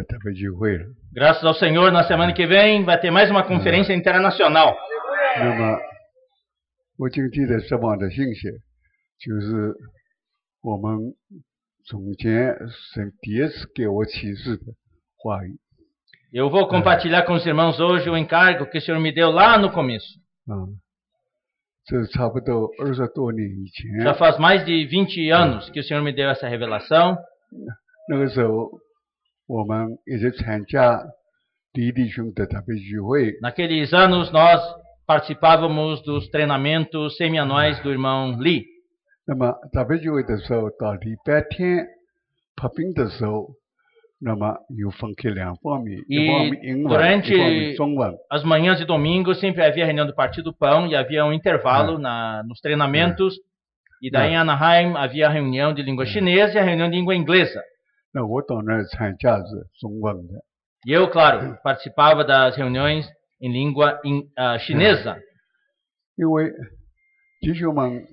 特别聚会了。 Graças ao Senhor, na semana que vem vai ter mais uma conferência internacional. 那么我今天的什么的信息，就是我们从前神第一次给我启示的话语。 Eu vou compartilhar com os irmãos hoje o encargo que o Senhor me deu lá no começo. 这差不多20多年以前。 Já faz mais de 20 anos que o Senhor me deu essa revelação. 那个时候，我们一直参加弟兄的特别聚会。 Naqueles anos nós participávamos dos treinamentos semianuais do irmão Lee. 那么特别聚会的时候，到礼拜天拍饼的时候，那么有分开两方面，一方面英文，一方面中文。 As manhãs de domingo sempre havia reunião do Partido Pão e havia um intervalo nos treinamentos. E daí em Anaheim havia a reunião de língua chinesa e a reunião de língua inglesa. 那我当然参加是中文的。 E eu, claro, participava das reuniões em língua chinesa. 因为弟兄们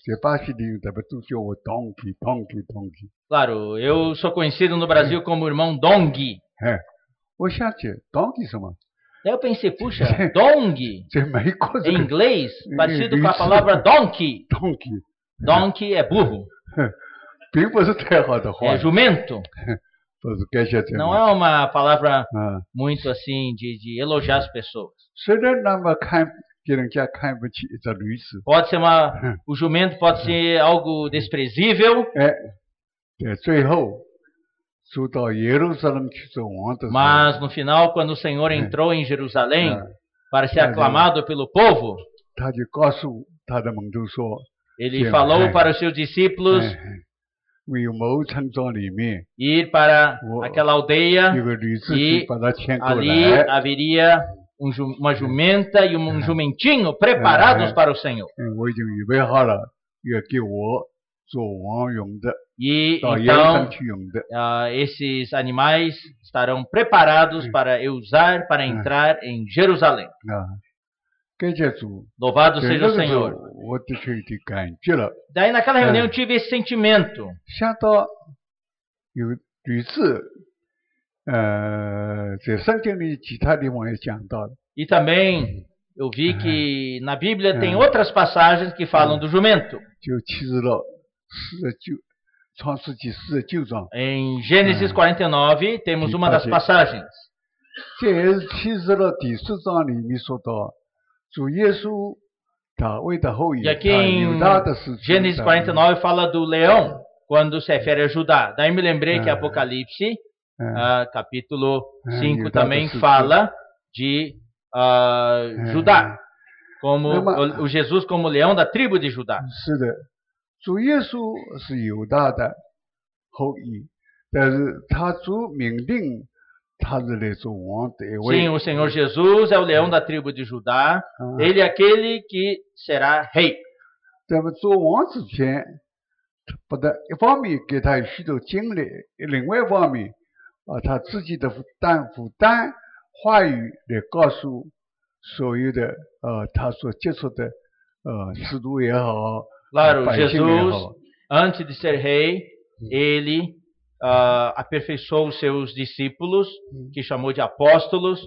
在巴西里特别都叫我 Donkey。 Claro, eu sou conhecido no Brasil como irmão Dong. 我想起 Donkey 什么？ Daí eu pensei, puxa, Dong, 在美国 em inglês, parecido com a palavra donkey. Donkey Donkey é burro, 并不是太好的话 é， jumento. 不是感谢这 Não 个。 é uma palavra muito assim de elogiar as pessoas. 虽然那么给人家看不起这律师， Pode ser o jumento pode ser algo desprezível, 在最后走到耶路撒冷去做王的时候， mas no final, quando o Senhor entrou em Jerusalém para ser aclamado pelo povo, 他就告诉他的门徒说， ele falou para os seus discípulos 为某村庄里面 ir para aquela aldeia 有个律师 e 去把他牵过 ali 来， haveria uma jumenta e um jumentinho preparados para o Senhor. 我已经预备好了，要给我做王用的， E 到耶路撒冷 então 去用的。 esses animais estarão preparados para eu usar para entrar em Jerusalém. 感谢主， Louvado 在 seja 那 o 个时候 Senhor. 我的确有点感觉了， Daí naquela reunião eu tive esse sentimento. 想到有律师，在圣经里其他地方也讲到了。 E também eu vi que na Bíblia tem outras passagens que falam do jumento. 就启示了创世纪49章， Em Gênesis 49 temos uma das passagens. 这也是启示了第10章里面说到主耶稣大卫的后裔， E aqui 他 em 犹大的事情。 Gênesis 49 fala do leão, quando se refere a Judá. Daí me lembrei que Apocalipse, capítulo 5, também fala de Judá, como o Jesus como leão da tribo de Judá. 是的，主耶稣是犹大的后裔，但是他主命定他是来做王的一位。 Sim, o Senhor Jesus é o leão da tribo de Judá. Ele é aquele que será rei. 在么做王之前，不但一方面给他有许多经历，另外一方面他自己的负担话语来告诉所有的他所接触的使徒也好， Claro, 百姓也 Jesus, 好， antes de ser rei, ele aperfeiçoou os seus discípulos, que chamou de apóstolos,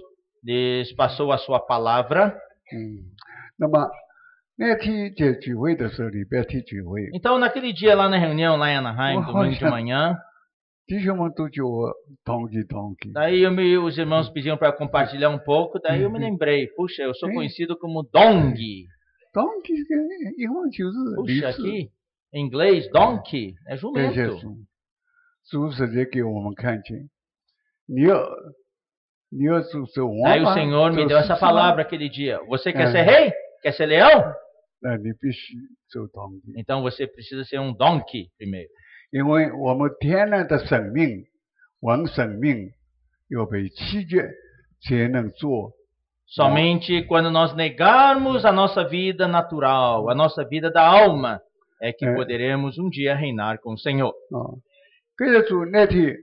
lhes passou a sua palavra. 那么那天在聚会的时候，礼拜天聚会， Então, naquele dia lá na reunião, lá em Anaheim, domingo de manhã, 弟兄们都叫我同基。 daí os irmãos pediam para compartilhar um pouco, daí eu me lembrei, puxa, eu sou conhecido como Dong. 同基英文就是律 Puxa, 师。 aqui, em inglês, donkey, é 感谢 jumento. 主，主直接给我们看见，你要做王 Aí o 吗？ Senhor me 做 deu essa 士吗 palavra aquele dia. Você quer ser rei? Quer ser leão? 那你必须做同基， Então você precisa ser um donkey primeiro. 因为我们天然的生命、生命要被弃绝，才能做。 Somente quando nós negarmos a nossa vida natural, a nossa vida da alma, é que poderemos um dia reinar com o Senhor. 感谢主，那天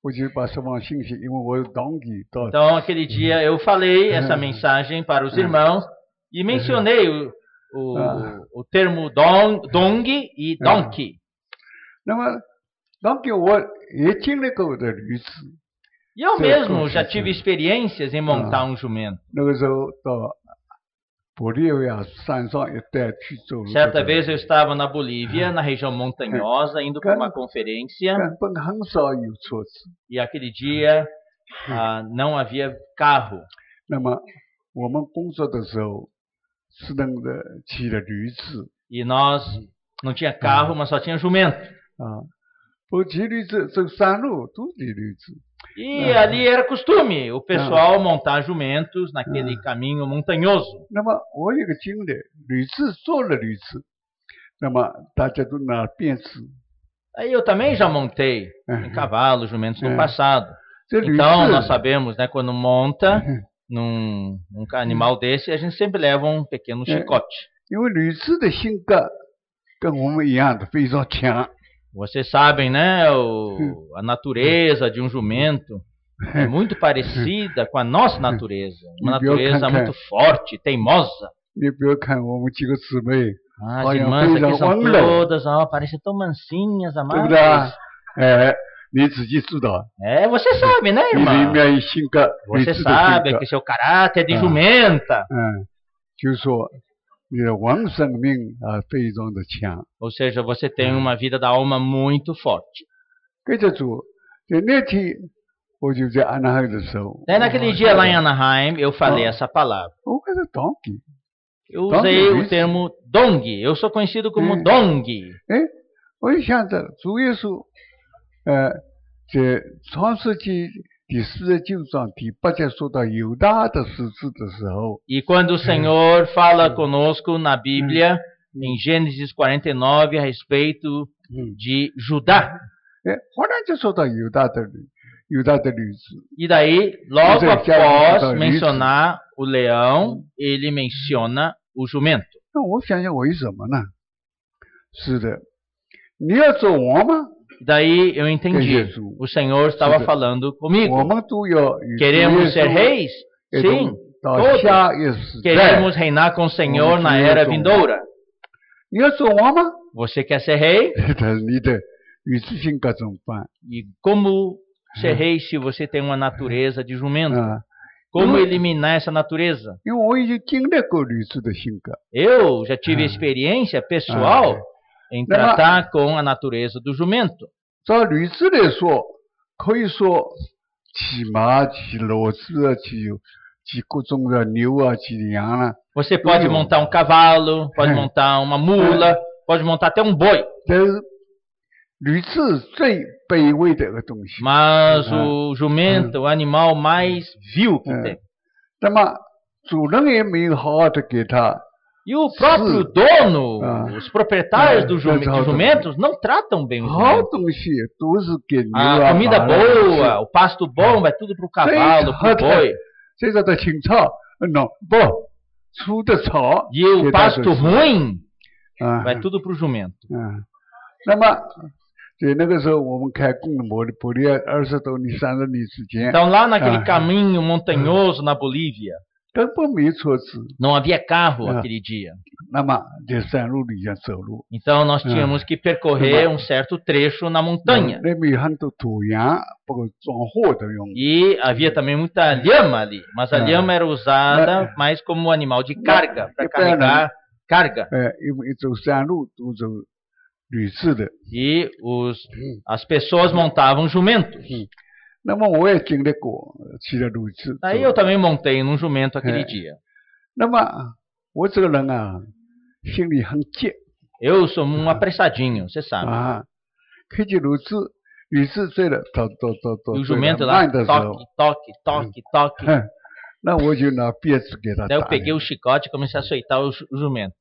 我就把什么信息，因为我是同基到。 Então aquele dia eu falei essa mensagem para os irmãos e mencionei o termo dong e donkey. 那么，当给我也经历过的驴子。 E eu mesmo já tive experiências em montar um jumento. 那个时候到玻利维亚山上一带去走路。 Certa vez eu estava na Bolívia, na região montanhosa, indo para uma conferência. 根本很少有车子。 E aquele dia não havia carro. 那么我们工作的时候是那个骑的驴子。 E nós não tinha carro, mas só tinha jumento. 不骑驴子走山路都骑驴子。 E ali era costume o pessoal montar jumentos naquele caminho montanhoso. 那么我有个经历，驴子做了驴子，那么大家都拿鞭子。 Aí eu também já montei em cavalo, jumentos no passado. Então nós sabemos, né, quando monta num animal desse, a gente sempre leva um pequeno chicote. 因为驴子的性格跟我们一样的非常强。 Vocês sabem, né, a natureza de um jumento é muito parecida com a nossa natureza. Uma natureza muito forte, teimosa. 你不要看我们几个姊妹， As irmãs aqui são todas, parecem tão mansinhas, amáveis. 你自己知道。 você sabe, né, irmã? Você sabe que seu caráter é de jumenta. 就是说你的王生命非常的强。 Ou seja, você tem uma vida da alma muito forte. 跟着主，在那天我就在安纳海的时候。 Naquele dia lá em Anaheim, eu falei essa palavra. 我开始当机。 Eu usei o termo dong. Eu sou conhecido como dong. 我一想着主耶稣，在创世纪第49章第8节说到犹大的十字的时候。 E quando o Senhor fala conosco na Bíblia, em Gênesis 49, a respeito de Judá. 忽然就说到犹大的驴子。 E daí, logo após mencionar o leão, ele menciona o jumento. 那我想想为什么呢？是的，你要做王吗？ Daí eu entendi. O Senhor estava falando comigo. Queremos ser reis? Sim. Todos queremos reinar com o Senhor na era vindoura. Você quer ser rei? E como ser rei se você tem uma natureza de jumento? Como eliminar essa natureza? Eu já tive experiência pessoal em tratar com a natureza do jumento. 照驴子来说，可以说骑马、骑骡子、骑各种的牛啊、骑羊啊。 Você pode montar um cavalo, pode montar uma mula, pode montar até um boi. 但是驴子最卑微的一个东西。 Mas o jumento, o animal mais vil que tem. 那么主人也没有好好的给他。 E o próprio dono, os proprietários dos jumentos não tratam bem os jumentos. A comida boa, o pasto bom vai tudo para o cavalo, para o boi. E o pasto ruim vai tudo para o jumento. 那么在那个时候我们开工的玻利亚20多年、30年之间。 Então lá naquele caminho montanhoso na Bolívia, não havia carro aquele dia. Então nós tínhamos que percorrer um certo trecho na montanha. E havia também muita lhama ali, mas a lhama era usada mais como animal de carga, para carregar carga. E as pessoas montavam jumentos. Aí eu também montei num jumento aquele dia. Eu sou um apressadinho, você sabe. E o jumento lá, toque, toque, toque, toque. Daí eu peguei o chicote e comecei a açoitar o jumento.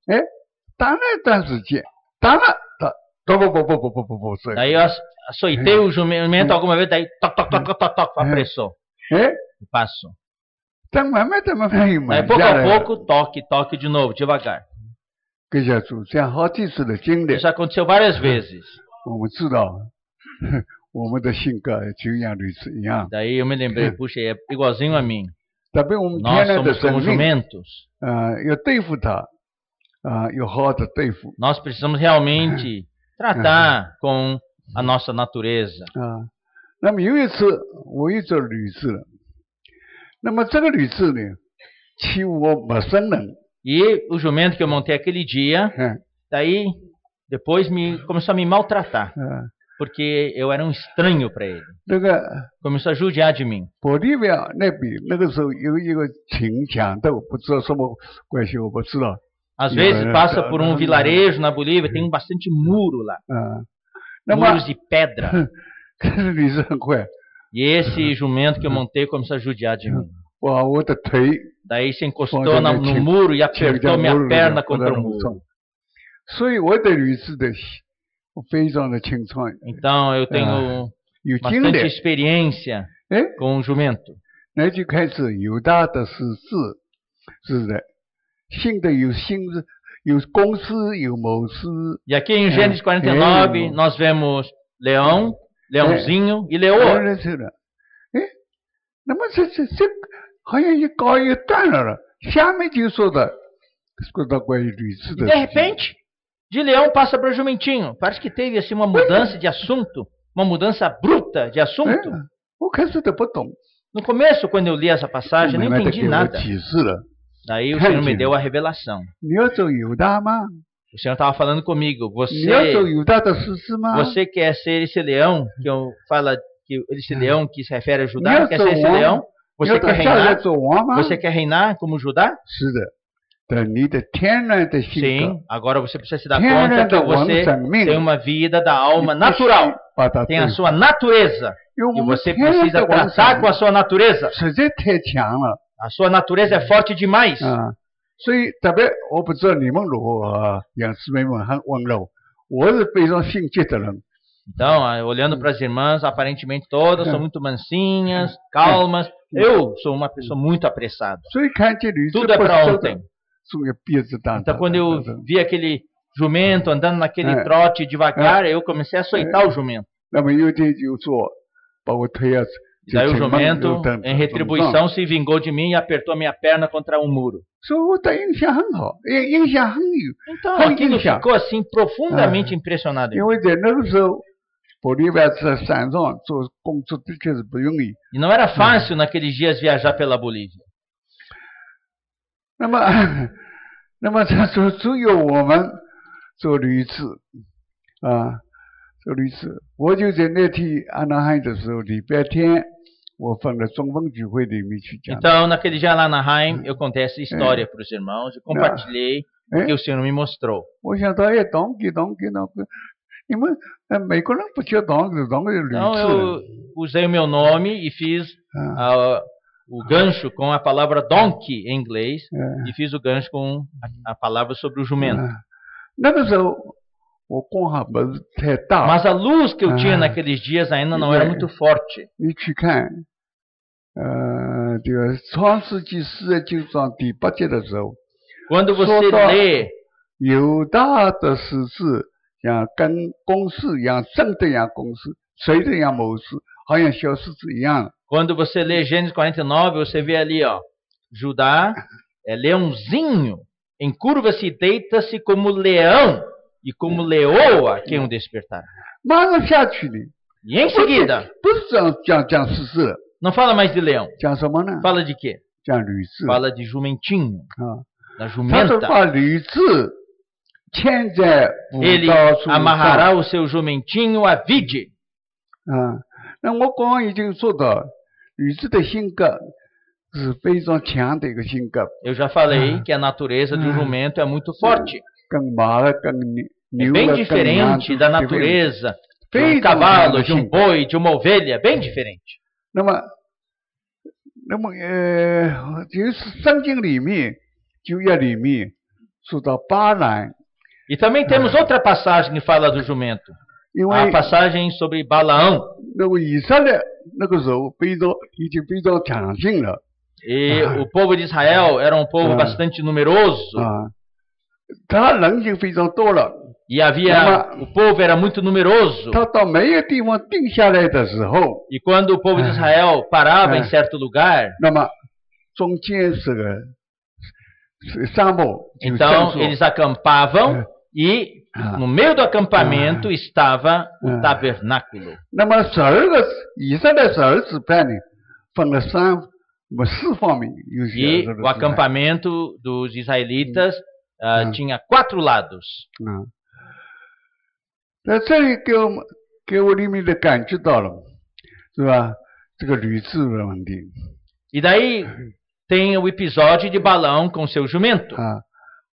Daí eu açoitei o jumento alguma vez, daí toc, toc, toc, toc, toc, apressou. Passou. Daí pouco a pouco, toque, toque de novo, devagar. Isso aconteceu várias vezes. Daí eu me lembrei, puxa, é igualzinho a mim. Nós somos como jumentos. Nós precisamos realmente tratar com a nossa natureza. 那么有一次我又做律师了，那么这个律师呢欺负我陌生人。 E o jumento que eu montei aquele dia, daí depois começou a me maltratar, porque eu era um estranho para ele. 那个 Começou a judiar de mim. 玻利维亚那边那个时候有一个秦强斗，不知道什么关系，我不知道。 Às vezes passa por um vilarejo na Bolívia, tem bastante muro lá, muros de pedra. 这个律师很快， E esse jumento que eu montei começou a judiar de mim. 把我的腿 Daí se encostou no muro e apertou minha perna contra o muro. 所以我对律师的非常的清楚。 Então eu tenho 有经 bastante 验。 experiência 哎， com o jumento. 那就开始犹大的十字，是的，新的有新的，有公司有谋士。 E aqui em Gênesis 49 nós vemos leão, leãozinho e leoa. 是的，哎，那么这好像一高一断了，下面就说到关于律师的。 De repente, de leão passa para jumentinho. Parece que teve assim uma mudança de assunto, uma mudança bruta de assunto. 我开始都不懂。 No começo, quando eu li essa passagem, eu não entendi nada. Daí o Senhor me deu a revelação. 你要做犹大吗？ O Senhor estava falando comigo. 你要做犹大的十字吗？ Você quer ser esse leão que eu fala que esse leão que se refere a Judá? Quer ser esse leão? Você quer reinar? Você quer reinar como Judá? 是的。 Sim, agora você precisa se dar conta que você tem uma vida da alma natural, tem a sua natureza, e você precisa tratar com a sua natureza. A sua natureza é forte demais. 所以特别我不知道你们如何啊，杨师妹们很温柔，我是非常性急的人。 Então, olhando para as irmãs, aparentemente todas são muito mansinhas, calmas. Eu sou uma pessoa muito apressada. Tudo é para ontem. Então, quando eu vi aquele jumento andando naquele trote devagar, eu comecei a açoitar o jumento. Daí o jumento, em retribuição, se vingou de mim e apertou minha perna contra um muro. Então, aquilo ficou assim profundamente impressionado. E não era fácil naqueles dias viajar pela Bolívia. 那么他说只有我们做律师啊，做律师。我就在那天安纳海的时候，礼拜天我放在中风聚会里面去讲。 Então, naquele dia lá na Anaheim, eu contei essa história para os irmãos e compartilhei o que o Senhor me mostrou. 我想到哎，当给，你们美国人不叫当律师。 Então, eu usei o meu nome e fiz o gancho com a palavra donkey em inglês e fiz o gancho com a palavra sobre o jumento. Mas a luz que eu tinha naqueles dias ainda não era muito forte. Quando você lê 犹大的十字像跟公式一样，正的像公式，垂的像谋士，好像小狮子一样。 Quando você lê Gênesis 49, você vê ali, ó, Judá é leãozinho, encurva-se e deita-se como leão e como leoa quem o despertar. E em seguida, não fala mais de leão, fala de quê? Fala de jumentinho, da jumenta. Ele amarrará o seu jumentinho à vide. 那我刚刚已经说到，律师的性格是非常强的一个性格。 Eu já falei que a natureza de um jumento é muito forte. 跟马的、跟牛的、 bem diferente da natureza de um cavalo, de um boi, de uma ovelha, bem diferente. 那么就是圣经里面旧约里面说到巴兰。 E também temos outra passagem que fala do jumento. A passagem sobre Balaão. E o povo de Israel era um povo bastante numeroso. E o povo era muito numeroso. E quando o povo de Israel parava em certo lugar, então eles acampavam e no meio do acampamento estava o tabernáculo. 那么12个以色列12支派呢，分了4方面，有些 E 12 o acampamento dos israelitas tinha 4 lados. 在这里给我里面的感觉到了，是吧？这个驴子的问题 E daí tem o episódio de Balaão com seu jumento. 啊，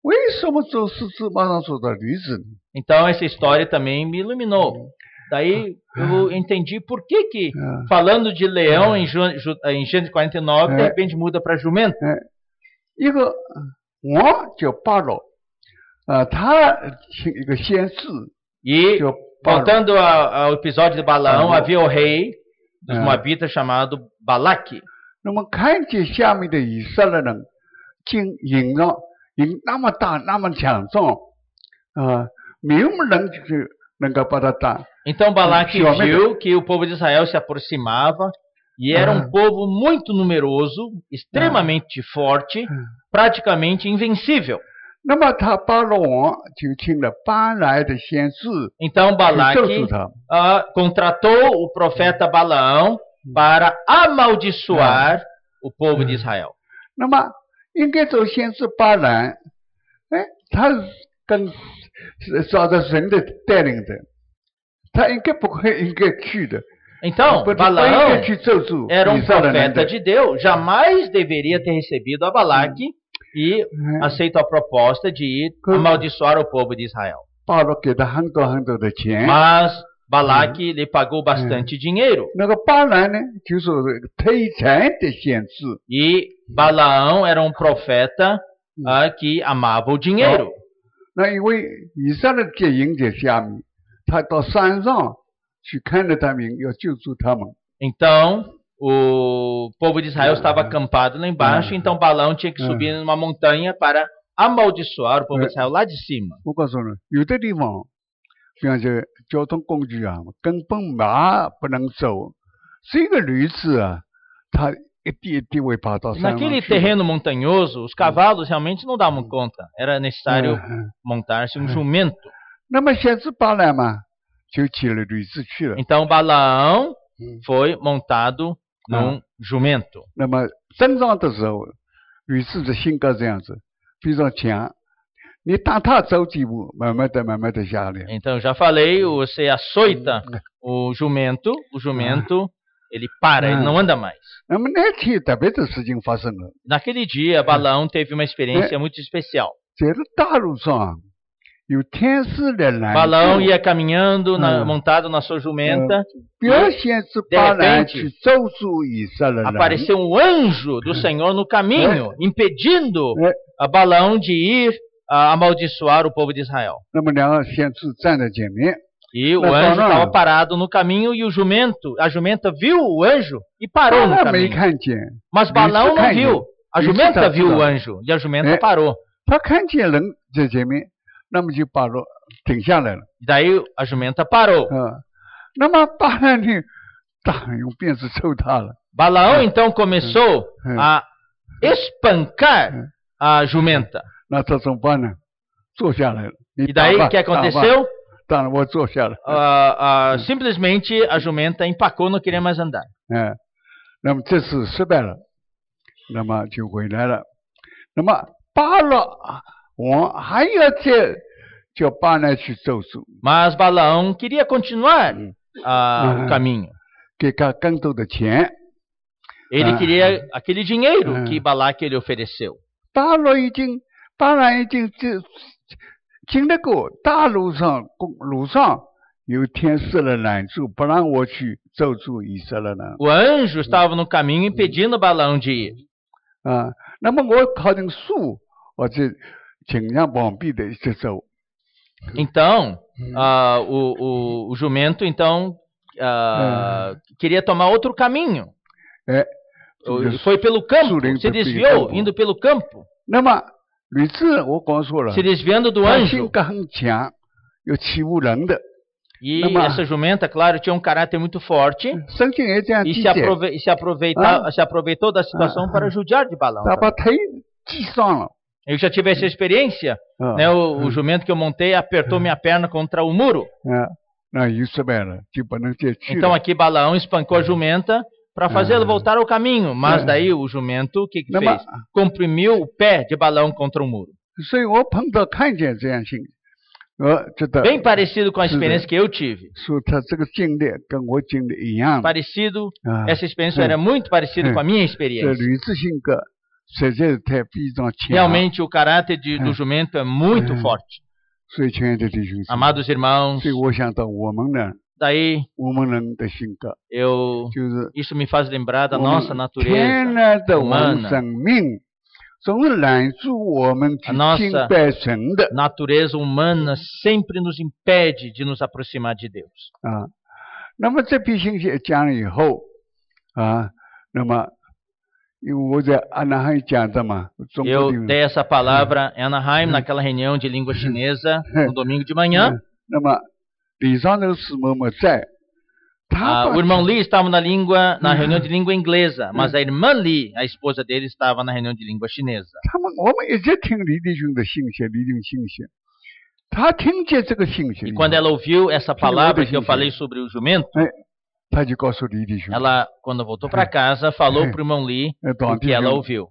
为什么做狮子马上说到驴子呢？ Então essa história também me iluminou. Daí eu entendi por que falando de leão em Gênesis 49, de repente muda para jumento. 一个王叫巴罗，他请一个先知 E 叫巴罗， voltando ao episódio de Balaão, havia o rei dos Moabitas chamado Balaque. 那么看见下面的以色列人营那么大那么强壮没有人去能够把他打。 Então Balaque viu que o povo de Israel se aproximava e era um povo muito numeroso, extremamente forte, praticamente invencível. 那么他巴罗王就请了搬来的先知 Então 去咒 Balaque 诅他。 contratou o profeta Balaão para amaldiçoar o povo de Israel. 那么应该做先知巴兰，他跟照着神的带领的，他应该不会应该去的。 Então 不应 Balaão 该去咒诅 era 以色列人 profeta 的。 de Deus, jamais deveria ter recebido a Balaque e aceitou a proposta de ir amaldiçoar o povo de Israel. 巴罗给他很多很多的钱， Mas Balaque lhe pagou bastante dinheiro. 那个巴兰呢，就是推财的先知。 E Balaão era um profeta que amava o dinheiro. 那因为以色列在营在下面，他到山上去看着他们，要救助他们。 Então, o povo de Israel estava acampado lá embaixo, então Balaão tinha que subir numa montanha para amaldiçoar o povo de Israel lá de cima. 我告诉你，有的地方，比方说交通工具啊，根本马不能走，这个驴子啊，它一地一地会爬到山上 Naquele 去。 terreno montanhoso, os cavalos realmente não davam conta. Era necessário montar-se um jumento. 那么先知巴兰嘛，就骑了驴子去了。 Então Balaão foi montado num jumento. 那么登上的时候，驴子的性格这样子，非常强。你当他走几步，慢慢的下来。 Então já falei, você açoita o jumento ele para, ele não anda mais. 那么那天特别的事情发生了， Naquele dia, Balaão teve uma experiência muito especial. 在这大路上有天使来拦 Balaão 住， ia caminhando montado na sua jumenta. 表现是巴兰去咒诅以色列人。 Apareceu um anjo do Senhor no caminho, impedindo a Balaão de ir amaldiçoar o povo de Israel. 那么两个先知站在前面， E o anjo estava parado no caminho e a jumenta viu o anjo e 巴 parou no 兰没 caminho. 看见， Mas Balaão não viu. A jumenta Isso tá viu o tudo. anjo e a jumenta parou. 他看见人在前面，那么就巴罗停下来了。 Daí a jumenta parou. 那么巴兰呢，当然用鞭子抽他了。 Balaão então começou a espancar a jumenta. 那这怎么办呢？坐下来了。你 E 打 daí 吧 o que aconteceu? 当然我坐下了。 Simplesmente a jumenta empacou, não queria mais andar. 那么这次失败了，那么就回来了。那么巴罗王还要再叫巴兰去咒诅， Mas Balaão queria continuar o caminho. 给他更多的钱。 Ele queria aquele dinheiro que Balaque lhe ofereceu. 巴兰已经经历过大路上有天使来拦住，不让我去咒诅以色列人。 O anjo estava no caminho impedindo Balaão de ir. 那么我靠近树，我就尽量旁边的去走。 Então, o jumento então queria tomar outro caminho. Foi pelo campo, se desviou, indo pelo campo. 那么驴子我刚说了， Se desviando do 他性 anjo. 格很强，有欺负人的。 E essa jumenta, claro, tinha um caráter muito forte 圣经也这样 e 记 se 载， aproveitou da situação para judiar de Balaão. 他把腿系上了， Eu já tive essa experiência, né? O jumento que eu montei apertou minha perna contra o muro. Então aqui Balaão espancou a jumenta para fazê-la voltar ao caminho. Mas daí o jumento, o que fez? Comprimiu o pé de Balaão contra o muro. Bem parecido com a experiência que eu tive. Parecido, essa experiência era muito parecida com a minha experiência. Realmente o caráter do jumento é muito forte. Amados irmãos, daí isso me faz lembrar da nossa natureza humana. A nossa natureza humana sempre nos impede de nos aproximar de Deus. Eu dei essa palavra em Anaheim, naquela reunião de língua chinesa, no domingo de manhã. O irmão Lee estava na reunião de língua inglesa, mas a irmã Lee, a esposa dele, estava na reunião de língua chinesa. E quando ela ouviu essa palavra que eu falei sobre o jumento, ela, quando voltou para casa, falou para o irmão Lee o que ela ouviu.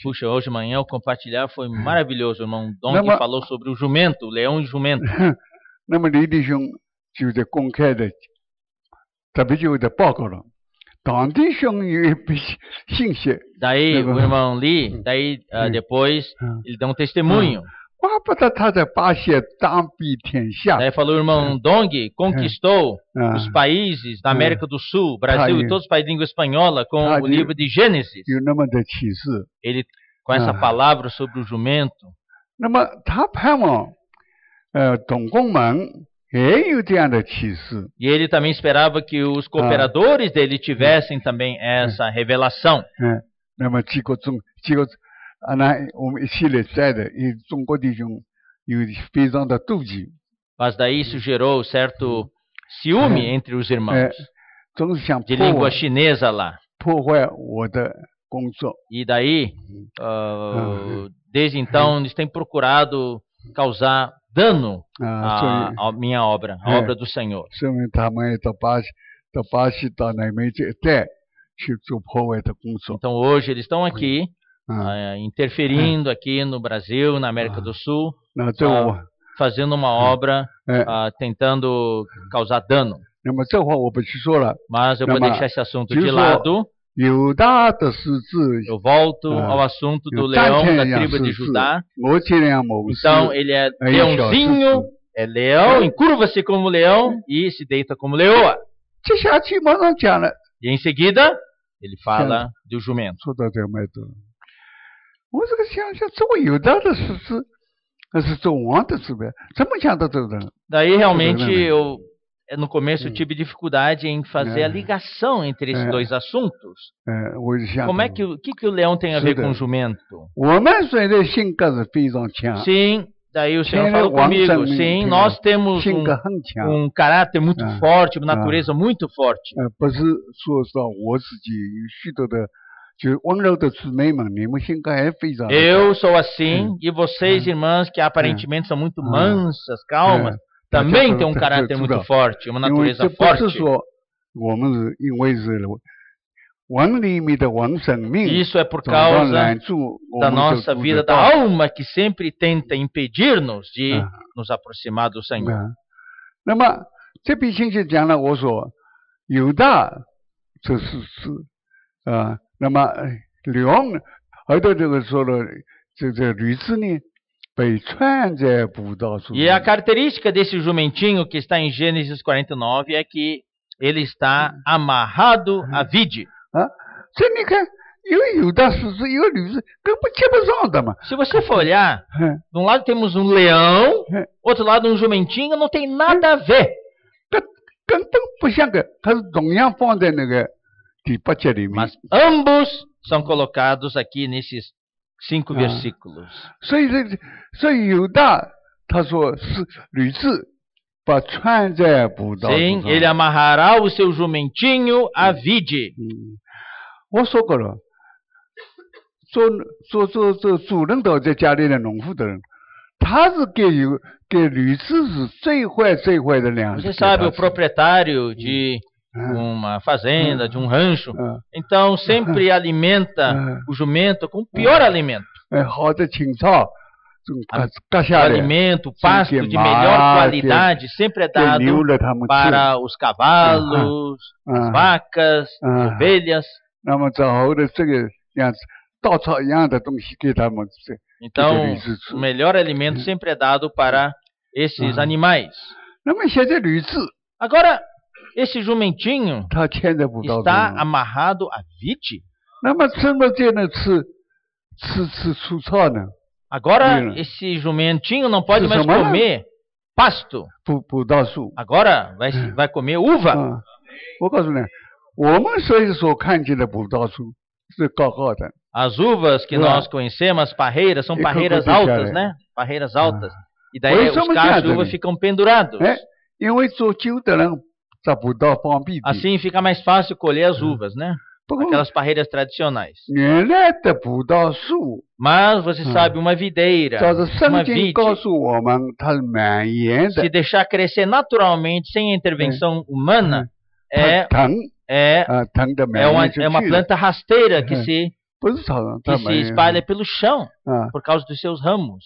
Puxa, hoje de manhã o compartilhar foi maravilhoso. O irmão Dong falou sobre o jumento, o leão e o jumento. Daí o irmão Lee, depois ele deu um testemunho. Daí falou o irmão Dong conquistou os países da América do Sul, Brasil e todos os países de língua espanhola com o livro de Gênesis. Ele, com essa palavra sobre o jumento. E ele também esperava que os cooperadores dele tivessem também essa revelação. Mas daí isso gerou certo ciúme entre os irmãos de língua chinesa lá. E daí, desde então, eles têm procurado causar dano à minha obra, à obra do Senhor. Então hoje eles estão aqui interferindo aqui no Brasil, na América do Sul, fazendo uma obra, tentando causar dano. Mas eu vou deixar esse assunto de lado. Eu volto ao assunto do leão da tribo de Judá. Então ele é leãozinho, é leão, encurva-se como leão e se deita como leoa. E em seguida ele fala do jumento. Daí realmente eu no começo eu tive dificuldade em fazer a ligação entre esses dois assuntos. Como é que o leão tem a ver com o jumento? Sim, daí o Senhor falou comigo. Sim, nós temos um caráter muito forte, uma natureza muito forte. Eu sou assim, e vocês, irmãs, que aparentemente são muito mansas, calmas, também tem um caráter muito forte, uma natureza forte. Isso é por causa da nossa vida da alma, que sempre tenta impedir-nos de nos aproximar do Senhor. E a característica desse jumentinho que está em Gênesis 49 é que ele está amarrado à vide. Se você for olhar, de um lado temos um leão, outro lado um jumentinho, não tem nada a ver. Mas ambos são colocados aqui nesses 5 versículos. Sim, ele amarrará o seu jumentinho à vide. 做主人的在家里的农户的人，他是给驴子是最坏的粮食。Você sabe, o proprietário de uma fazenda, de um rancho, então sempre alimenta o jumento com o pior alimento. 好的青草，alimento, pasto de melhor qualidade sempre é dado para os cavalos, as vacas, as ovelhas. 那么之后的这个样子，稻草一样的东西给他们吃。Então, o melhor alimento sempre é dado para esses animais. 那么现在驴子 Agora, esse jumentinho 他牵在不到 está amarrado à vide. 那么怎么才能吃粗草呢？ Agora, esse jumentinho não pode mais comer pasto. 葡萄树。 Agora vai comer uva. 我告诉你，我们所看见的葡萄树是高高的。 As uvas que nós conhecemos, as parreiras, são parreiras altas, né? Parreiras altas. E daí os cachos de uva ficam pendurados. Assim fica mais fácil colher as uvas, né? Aquelas parreiras tradicionais. Mas você sabe, uma videira, uma vide, se deixar crescer naturalmente, sem intervenção humana, é uma planta rasteira que se espalha pelo chão por causa dos seus ramos.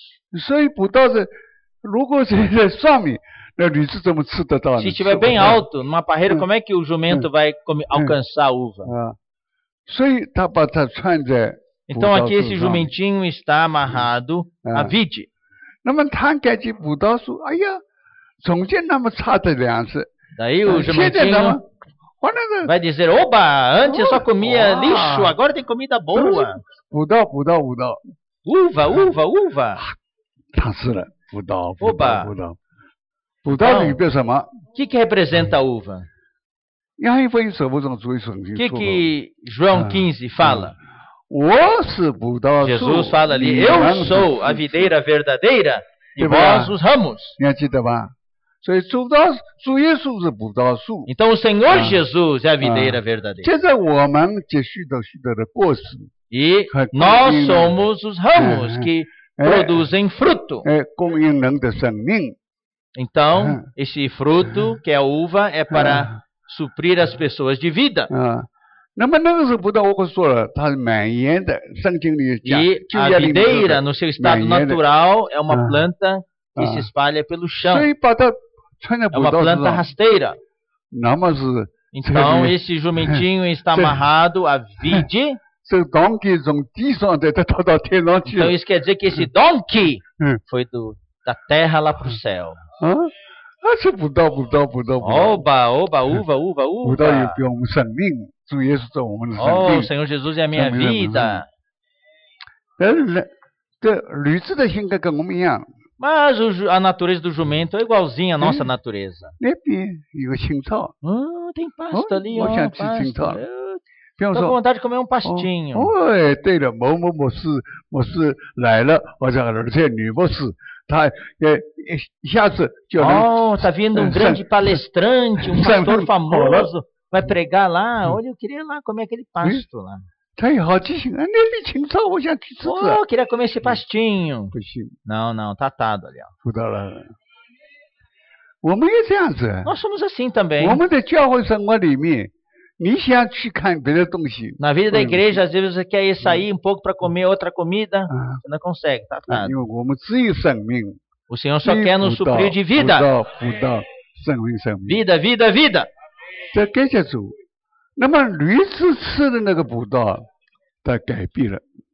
Se estiver bem alto, numa parreira, como é que o jumento vai alcançar a uva? Então aqui esse jumentinho está amarrado à vide. Daí o jumentinho vai dizer, oba, antes eu só comia lixo, agora tem comida boa. Uva. Oba. Então, o que representa a uva? O que João 15 fala? Jesus fala ali, eu sou a videira verdadeira e vós os ramos. Então o Senhor Jesus é a videira verdadeira. E nós somos os ramos que produzem fruto. Então, esse fruto, que é a uva, é para suprir as pessoas de vida. E a videira, no seu estado natural, é uma planta que se espalha pelo chão. É uma planta rasteira. Então, esse jumentinho está amarrado à vide. Então, isso quer dizer que esse donkey foi da terra lá para o céu. Oba, uva. Oh, o Senhor Jesus é a minha vida. Mas a natureza do jumento é igualzinha à nossa natureza. Tem pasto ali, ó. Estou com vontade de comer um pastinho. Tá vindo um grande palestrante, um pastor famoso, vai pregar lá. Olha, eu queria lá comer aquele pasto lá. Oh, queria comer esse pastinho. Não, tá atado ali, ó. Nós somos assim também. Na vida da igreja, às vezes você quer ir sair um pouco para comer outra comida, você não consegue, tá atado. O Senhor só quer nos suprir de vida. Vida.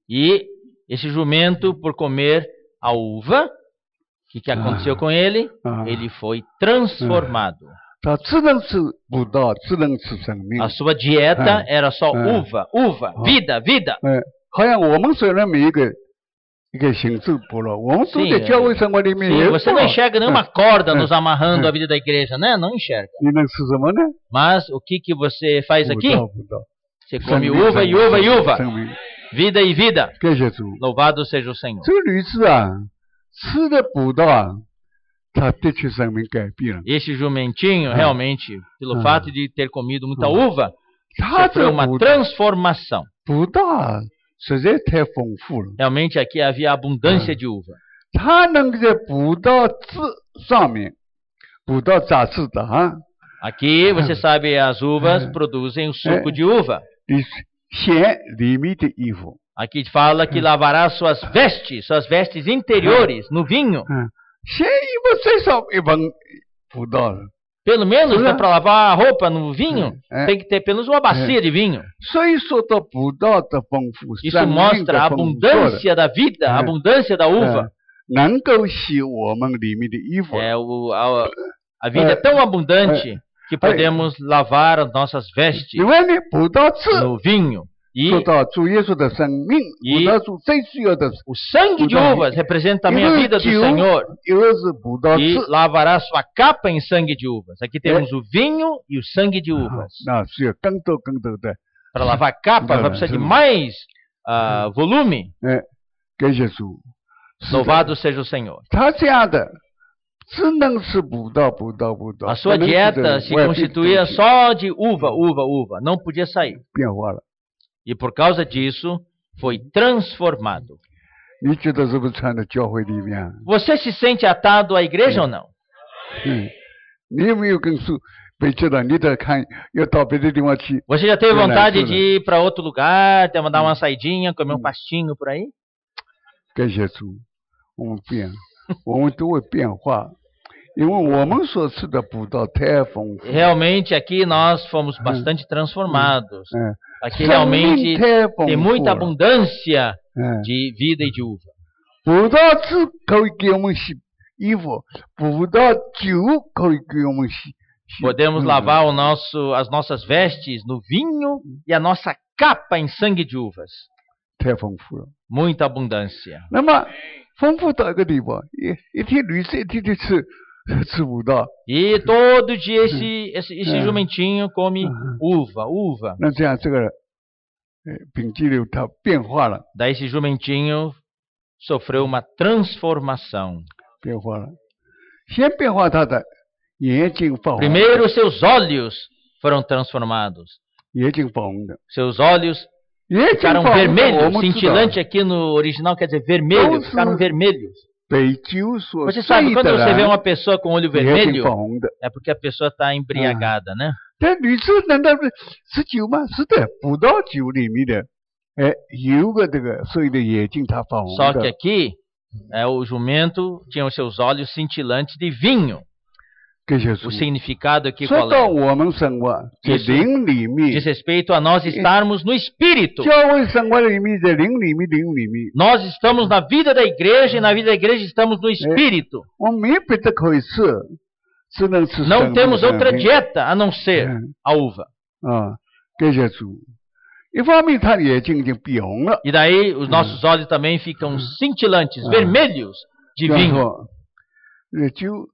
E esse jumento, por comer a uva, o que aconteceu com ele? Ele foi transformado. A sua dieta era só uva, vida. Sim, você não enxerga nenhuma corda nos amarrando a vida da igreja, né? Não enxerga. Mas o que você faz aqui? Você come uva e uva. Vida e vida. Louvado seja o Senhor. Esse jumentinho, realmente, pelo fato de ter comido muita uva, sofreu uma transformação. 实在太丰富了。 Realmente aqui havia abundância de uva. 它能在葡萄枝上面，葡萄杂质的啊， Aqui, você sabe, as uvas produzem o suco de uva. 你显里面的衣服。 Aqui fala que lavará suas vestes interiores no vinho. 显衣服最少一盆葡萄了。 Pelo menos, para lavar a roupa no vinho, tem que ter pelo menos uma bacia de vinho. 所以说到葡萄的丰富， Isso mostra a 生命的丰富 abundância da vida, a abundância da uva. 能够洗我们里面的衣服。 A vida é tão abundante que podemos lavar as nossas vestes 因为呢，葡萄汁 no vinho. E 说到主耶稣的生命，葡萄树最需要的 o sangue de uvas representa também a vida do Senhor. 一个是葡萄 E 汁， lavará sua capa em sangue de uvas. Aqui temos o vinho e o sangue de uvas. 那需要更多的。 Para lavar a capa, vai precisar de mais volume. 感谢主。 Louvado seja o Senhor. 他这样的只能吃葡萄。 A sua dieta se constituía só de uva. Não podia sair. 变化了。 E por causa disso, foi transformado. 你觉得是不是穿在教会里面？ Você se sente atado à igreja ou não? 你有没有跟主被觉得你在看要到别的地方去？ Você já teve vontade de ir para outro lugar, dar uma saidinha, comer um pastinho por aí? 感谢主，我们变，我们都会变化，因为我们所吃的葡萄太丰富。 Realmente aqui nós fomos bastante transformados. Aqui 生命 realmente 太丰 tem 富 muita 了。 abundância de vida e de uva. 葡萄汁可以给我们洗衣服，葡萄酒可以给我们洗。 Podemos lavar as nossas vestes no vinho e a nossa capa em sangue de uvas. 太丰富了。 Muita abundância. 那么丰富到一个地步，一天绿色，一天天吃葡萄。 E todo dia esse jumentinho come uva. 那这样这个品质流它变化了， Daí esse jumentinho sofreu uma transformação. 变化了。先变化它的眼睛发红， Primeiro seus olhos foram transformados. 眼睛发红的， Seus olhos 眼睛 ficaram 发红的我 vermelhos. 们知道 Cintilante aqui no original quer dizer vermelho. Ficaram vermelhos. 被酒所 Você sabe, 醉 quando 的 você vê 人， uma pessoa com olho 眼睛 vermelho, 发红的。 é porque a pessoa está embriagada, né? 但绿色难道不是酒吗？是的，葡萄酒里面的，有个这个，所以的眼睛它发红 Só que 的。 aqui, o jumento tinha os seus olhos cintilantes de vinho. 感谢主 O。significado aqui 说 qual 到 é? 我们生活在 Isso 灵里面 Diz，respeito a nós estarmos no Espírito. 教会生活里面，在灵里面，灵里面， Nós estamos na vida da igreja e na vida da igreja estamos no Espírito. 我们没有别的可以吃，只能吃生 Não 命 temos outra 生命 dieta a não ser a uva. 啊，感谢主。一方面，他眼睛已经变红了， E daí os nossos olhos também ficam cintilantes, vermelhos de 这样 vinho. 说，酒，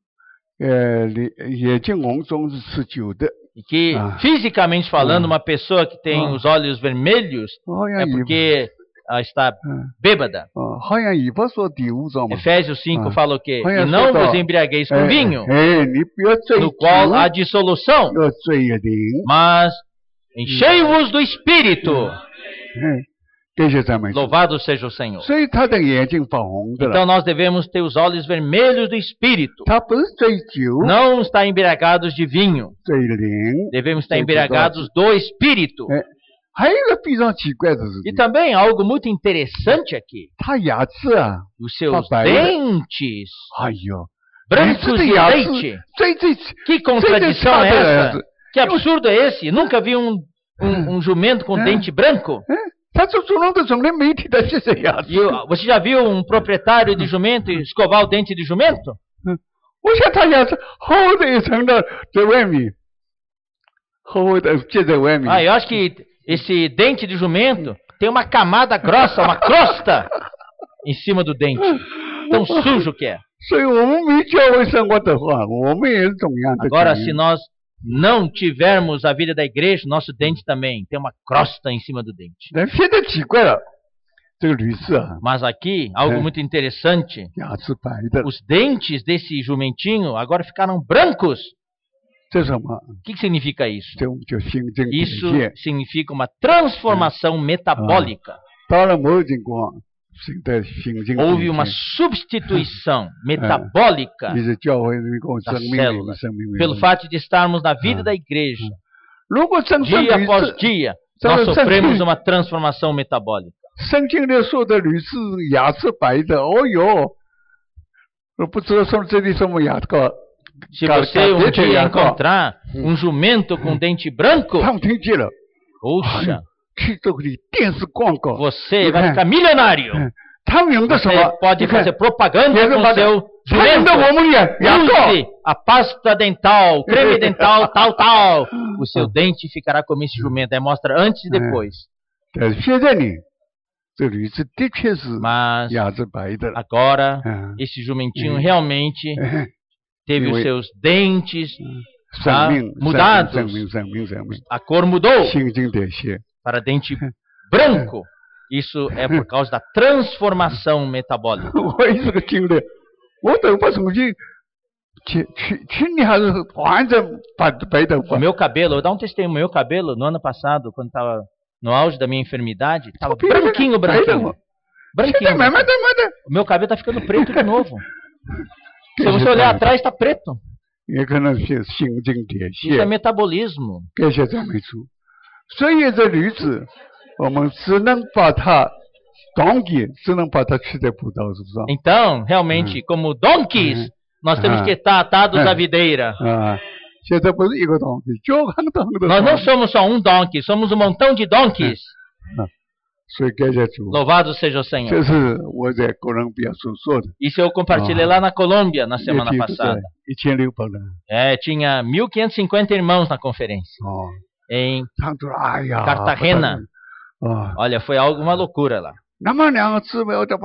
眼睛红总是吃酒的， E que, fisicamente falando, uma pessoa que tem os olhos vermelhos 好 é 像以 porque está bêbada. 好像以弗所第5章嘛。 Efésios 5 fala o quê? Olha E não só, vos embriagueis com vinho, 你不要醉酒， no qual há dissolução, 要醉一点。 mas enchei-vos do Espírito. 感谢赞美主。 Louvado seja o Senhor. 所以他的眼睛发红的 Então 了， nós devemos ter os olhos vermelhos do Espírito. 他不是醉酒， Não estar embriagados de vinho. 醉灵。 Devemos estar embriagados do Espírito. 还有一个非常奇怪的事 E 情， também algo muito interessante aqui. 他牙齿啊， Os seus Papai. dentes 哎呦， brancos 的 de 牙 leite. 齿最 Que contradição é 差的 essa? Que absurdo é esse? Nunca vi um jumento com dente branco? 他从来没提到这些牙齿。 Você já viu um proprietário de jumento escovar o dente de jumento? 我想他牙齿厚的一层的在外面，厚的接在外面。 Ah, eu acho que esse dente de jumento tem uma camada grossa, uma crosta em cima do dente. Tão sujo que é. 所以我们没教会生活的话，我们也是同样的。 Agora, se nós não tivermos a vida da igreja, nosso dente também tem uma crosta em cima do dente. 那现在奇怪了，这个驴子啊， Mas aqui, algo muito interessante, 牙齿白的， os dentes desse jumentinho agora ficaram brancos. 这是什么？ O que significa isso? 这我们叫新陈代 Isso 谢。 significa uma transformação metabólica. 到了某情况，性的性情 houve uma substituição metabólica 你是教会一个 das 生命 células 生命 pelo fato de estarmos na vida da igreja. 如果真正 Dia 律 após 师 dia, 这 nós 个 sofremos uma transformação metabólica. 圣经里说的律师牙齿白的，哦哟，我不知道说这里什么牙膏。 Se você um dia encontrar um jumento com dente branco, 他们听见了， puxa, 去这里电视广告， você vai ficar milionário. 他们用的什么？ Você pode fazer propaganda com seu 他用的 jumento. 我们牙膏， Use a pasta dental, creme dental, tal. O seu dente ficará como esse jumento. Aí mostra antes e depois. 但是现在呢，这律师的确是 Mas 牙齿白的了。 agora, 嗯 esse jumentinho realmente 哎 teve os seus dentes, 生命 mudados. 生命， A cor mudou 新陈代谢。 para dente branco. Isso é por causa da transformação metabólica. 我也是个经历，我头发重新去年还是完全白头 O 发， meu cabelo, eu vou dar um testemunho, meu cabelo no ano passado, quando estava no auge da minha enfermidade, estava branquinho. 现在慢慢的 O meu cabelo está ficando preto de novo. Se você olhar atrás, está preto. 也可能是新陈代 Isso é 谢， metabolismo. 感谢赞美主。所以这驴子，我们只能把它当地，只能把它取代葡萄，是不是？ Então, realmente, como donkeys, nós temos que estar atados à videira. 啊，现在不是一个当地，就很多很多。 Nós não somos só um donkey, somos um montão de donkeys. 所以感谢主， Louvado seja o Senhor. 这是我在哥伦比亚所说的。 Isso eu compartilhei lá na Colômbia na semana passada. 1600人。 Tinha 1.550 irmãos na conferência. 哦， Em 他们说：“哎呀 Cartagena 啊， Olha, foi uma loucura lá. 那么两个姊妹，我就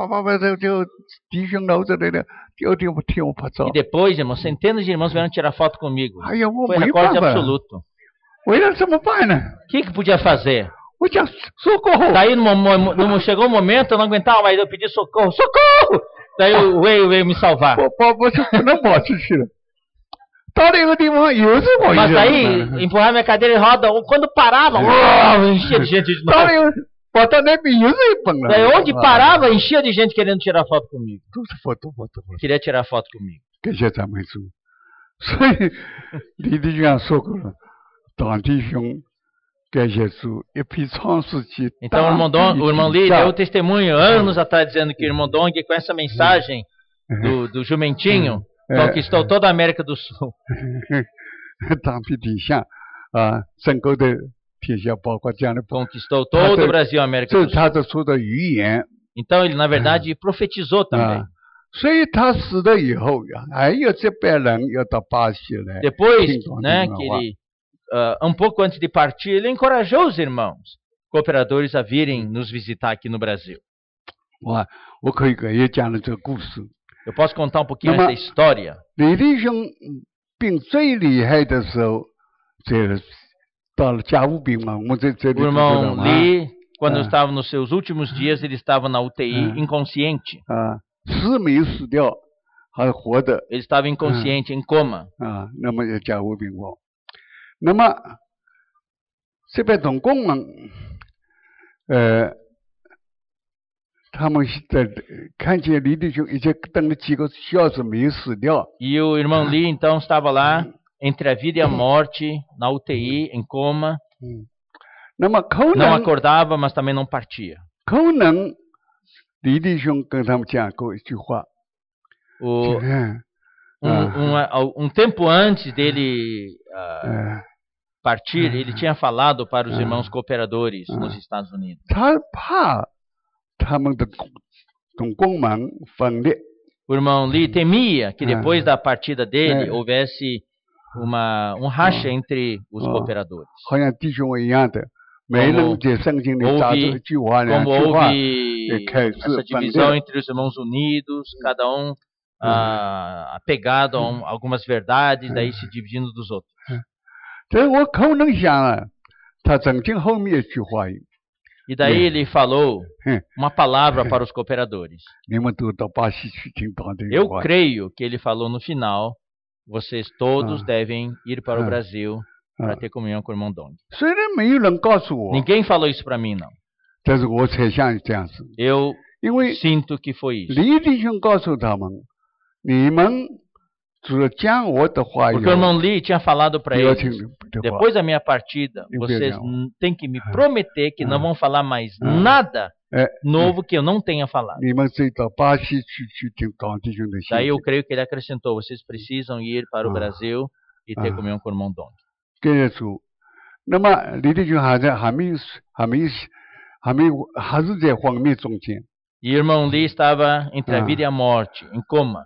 就弟兄楼这里的，就听我拍照 E。depois, irmãos, centenas de irmãos vieram tirar foto comigo. 哎呀，我 Foi 没办 recorde 法， absoluto. 为了怎么办呢？ O que podia fazer? 我讲说过后， Daí chegou um momento, eu não aguentava mais, eu pedi socorro, socorro! Daí o veio me salvar. 我就不能跑出去了。到了一个地方，又是我一 Mas 个 aí, empurrar minha cadeira de roda, quando parava, enchia de gente de 到 novo. 了一个跑到那边又是一帮人。 Daí onde parava, enchia de gente querendo tirar foto comigo. 都是佛。 Queria tirar foto comigo. 感谢赞美主。所以李弟兄说过了，当弟兄感谢主，一批创世纪。 Então o irmão Lee deu testemunho anos atrás dizendo que o irmão Dong, com essa mensagem do jumentinho, conquistou toda a América do Sul. 当地底下啊，整个的天下包括这样的， Conquistou todo o Brasil e a América 这 do 是他 Sul. 的说的预言 Então ele, na verdade, profetizou também. 啊。所以他死了以后呀，还有这班人要到巴西来。 Depois, 听懂 né, 听懂 que ele, um pouco antes de partir, ele encorajou os irmãos cooperadores a virem nos visitar aqui no Brasil. 我可以也讲了这个故事。 Eu posso contar um pouquinho Mas- essa história. 李弟兄病最厉害的时候，这到了加护病嘛，我们这里 O 知道 irmão 吗？ Lee, quando Ah. estava nos seus últimos dias, ele estava na UTI inconsciente. 啊，死没有死掉，还活的 Ele estava inconsciente, em coma. 啊，那么也加护病房。那么这边同工们，他们在看见李弟兄已经等了几个小时没有死掉， E o irmão Lee, então, estava lá entre a vida e a morte, na UTI, em coma. 那么可 Não 能 acordava, mas também não partia. 可能李弟兄跟他们讲过一句话， O, 嗯 um tempo antes dele partir, ele tinha falado para os irmãos cooperadores nos Estados Unidos. 他怕他们的同工们分裂， O irmão Lee temia que depois da partida dele houvesse um racha entre os cooperadores. 好像弟兄一样的，没人在圣经里找到一句话两 Como 句话， houve 开始 essa 分 divisão 裂。 entre os irmãos unidos, cada um apegado a algumas verdades, daí se dividindo dos outros. 这我可能想啊，他曾经后面一句话， E daí ele falou 嗯， uma palavra para os cooperadores. 你们都到巴西去听到这句 Eu 话。 creio que ele falou no final, vocês todos devem ir para o Brasil para ter comunhão com o irmão Dong. 虽然没有人告诉我， Ninguém falou isso para mim, não. 但是我猜想这样子， Eu 因为 sinto que foi isso. 李弟兄告诉他们，你们只讲我的话以 Porque o irmão 后， Lee tinha falado para 不要 eles, 听的话， depois da minha partida, Eu vocês perdão. têm que me prometer que não vão falar mais Ah. nada 哎， novo que eu não tenha falado. 你们自己到巴西去听党弟兄的信 Daí 息 eu。creio que ele acrescentou, vocês precisam ir para o Ah. Brasil e ter Ah. comunhão com o irmão Dong. 感谢主。那么李弟兄还是在荒谬中间。 E o irmão Lee estava entre a Ah. vida e a morte, em coma.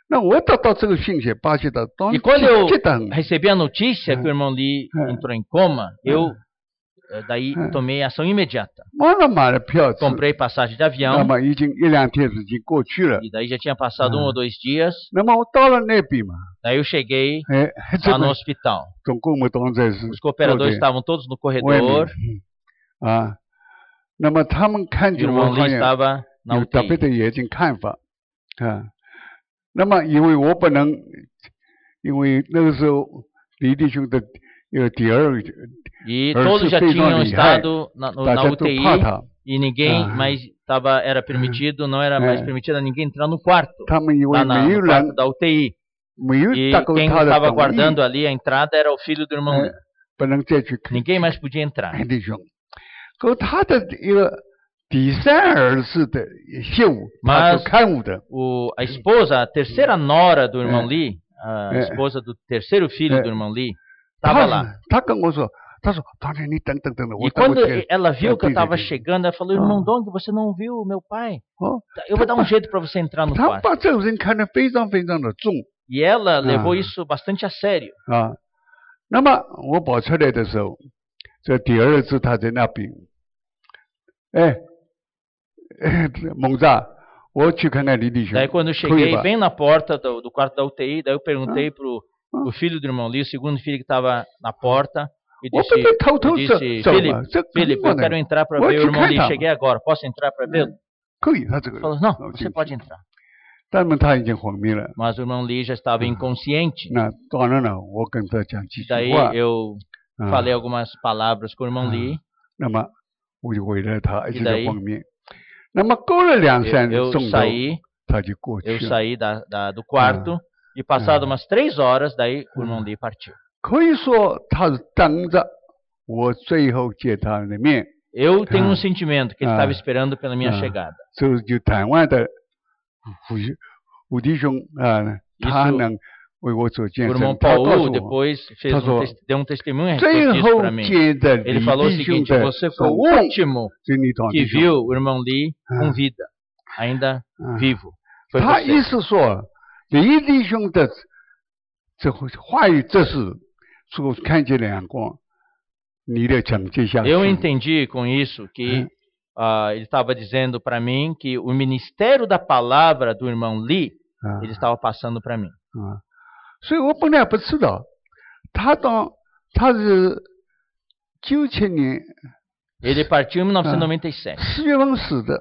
那我得到这个信息，巴西的当 E quando eu 激动， recebi a notícia que o irmão Lee entrou em coma, eu daí tomei ação imediata. 马上买了票子， Comprei passagem de 那 avião 么已经1-2天已经过去了。 e daí já tinha passado 1 ou 2 dias. 那么我到了那边嘛， Daí eu cheguei 哎，这 lá no 个 hospital. 总共我们当在是 Os cooperadores 坐在 estavam todos no 外面 corredor 啊。那么他们看 e o 见我 irmão 好 Lee 像 estava na 有特别 UTI. 的眼睛看法啊。那么因为我不能，因为那个时候李弟兄的第二 E 儿 todos 子 já 非常 tinham 厉害， estado na 大家都 UTI 怕他。 e ninguém Ah. mais era permitido, não era mais É. permitido a ninguém entrar no quarto, 他们以为 lá 没有 no 人 quarto da UTI. 没有 E 达到 quem 他的 estava 同意， guardando ali a entrada era o filho do irmão Lee. 不能再去看 Ninguém mais podia entrar. 弟兄。可他的一个第三儿子的媳妇，他 Mas 所看护的， a esposa, a terceira nora do irmão É. Lee, a É. esposa do terceiro filho É. do irmão Lee, estava lá. 他跟我说，他说：“当然你等等， E quando ela viu que eu É, estava é. chegando, ela falou: Irmão Ah. Dong, você não viu o meu pai? 哦， Eu vou dar um jeito para você entrar no 他 quarto. 把这个人看得非常非常的重 E ela levou Ah. isso bastante a sério. 啊。那么我跑出来的时候，这第二次他在那边，蒙扎，我去看看李弟兄， Daí, quando eu 可以 cheguei 吧？ bem na porta do quarto da UTI, daí eu perguntei pro filho do irmão Lee, o segundo filho que estava na porta, e 我 disse, 不能偷偷 eu 走 disse 走 Felipe, 嘛，这 Felipe, 不 eu 能 quero entrar para Vou ver o te irmão Lee. cantar. Cheguei agora, posso entrar para vê-lo? 可以，他这个 Ele falou: Não, 哦 você pode entrar. 但是他已经昏迷了。 Mas o irmão Lee já estava inconsciente. 那当然了，我跟他讲几句 Daí 话， eu 啊 falei algumas palavras com o irmão Lee. 那么我就为了他一直 E 在 daí 昏迷。那么过了2-3 Eu 钟头， saí, 他就过去 eu 了。 saí do quarto e passado umas 3 horas, daí o irmão Lee partiu. 可以说他是等着我最后见他的面， Eu tenho um sentimento que ele Ah. estava esperando pela minha Ah. chegada. 就台湾的胡弟兄啊，他能为我做见 O 证。 irmão 他告 Paulo 诉我， depois fez Tá deu um testemunho a 最 respeito disso 后 para mim. 见的 Ele 李 falou o 弟兄 seguinte: 的 você foi 守 o 望 último 是你堂 que 弟兄。 viu o irmão Lee com Ah. vida, ainda Ah. vivo. Foi 他 você. 意思说，李弟兄的这话语，这是所看见两光，你的拯救下去。 Eu entendi com isso que ele estava dizendo para mim que o ministério da palavra do irmão Lee, 啊 ele estava passando para mim. 啊，所以我本来不知道，他是97年 Ele partiu em 1997. 4月份死的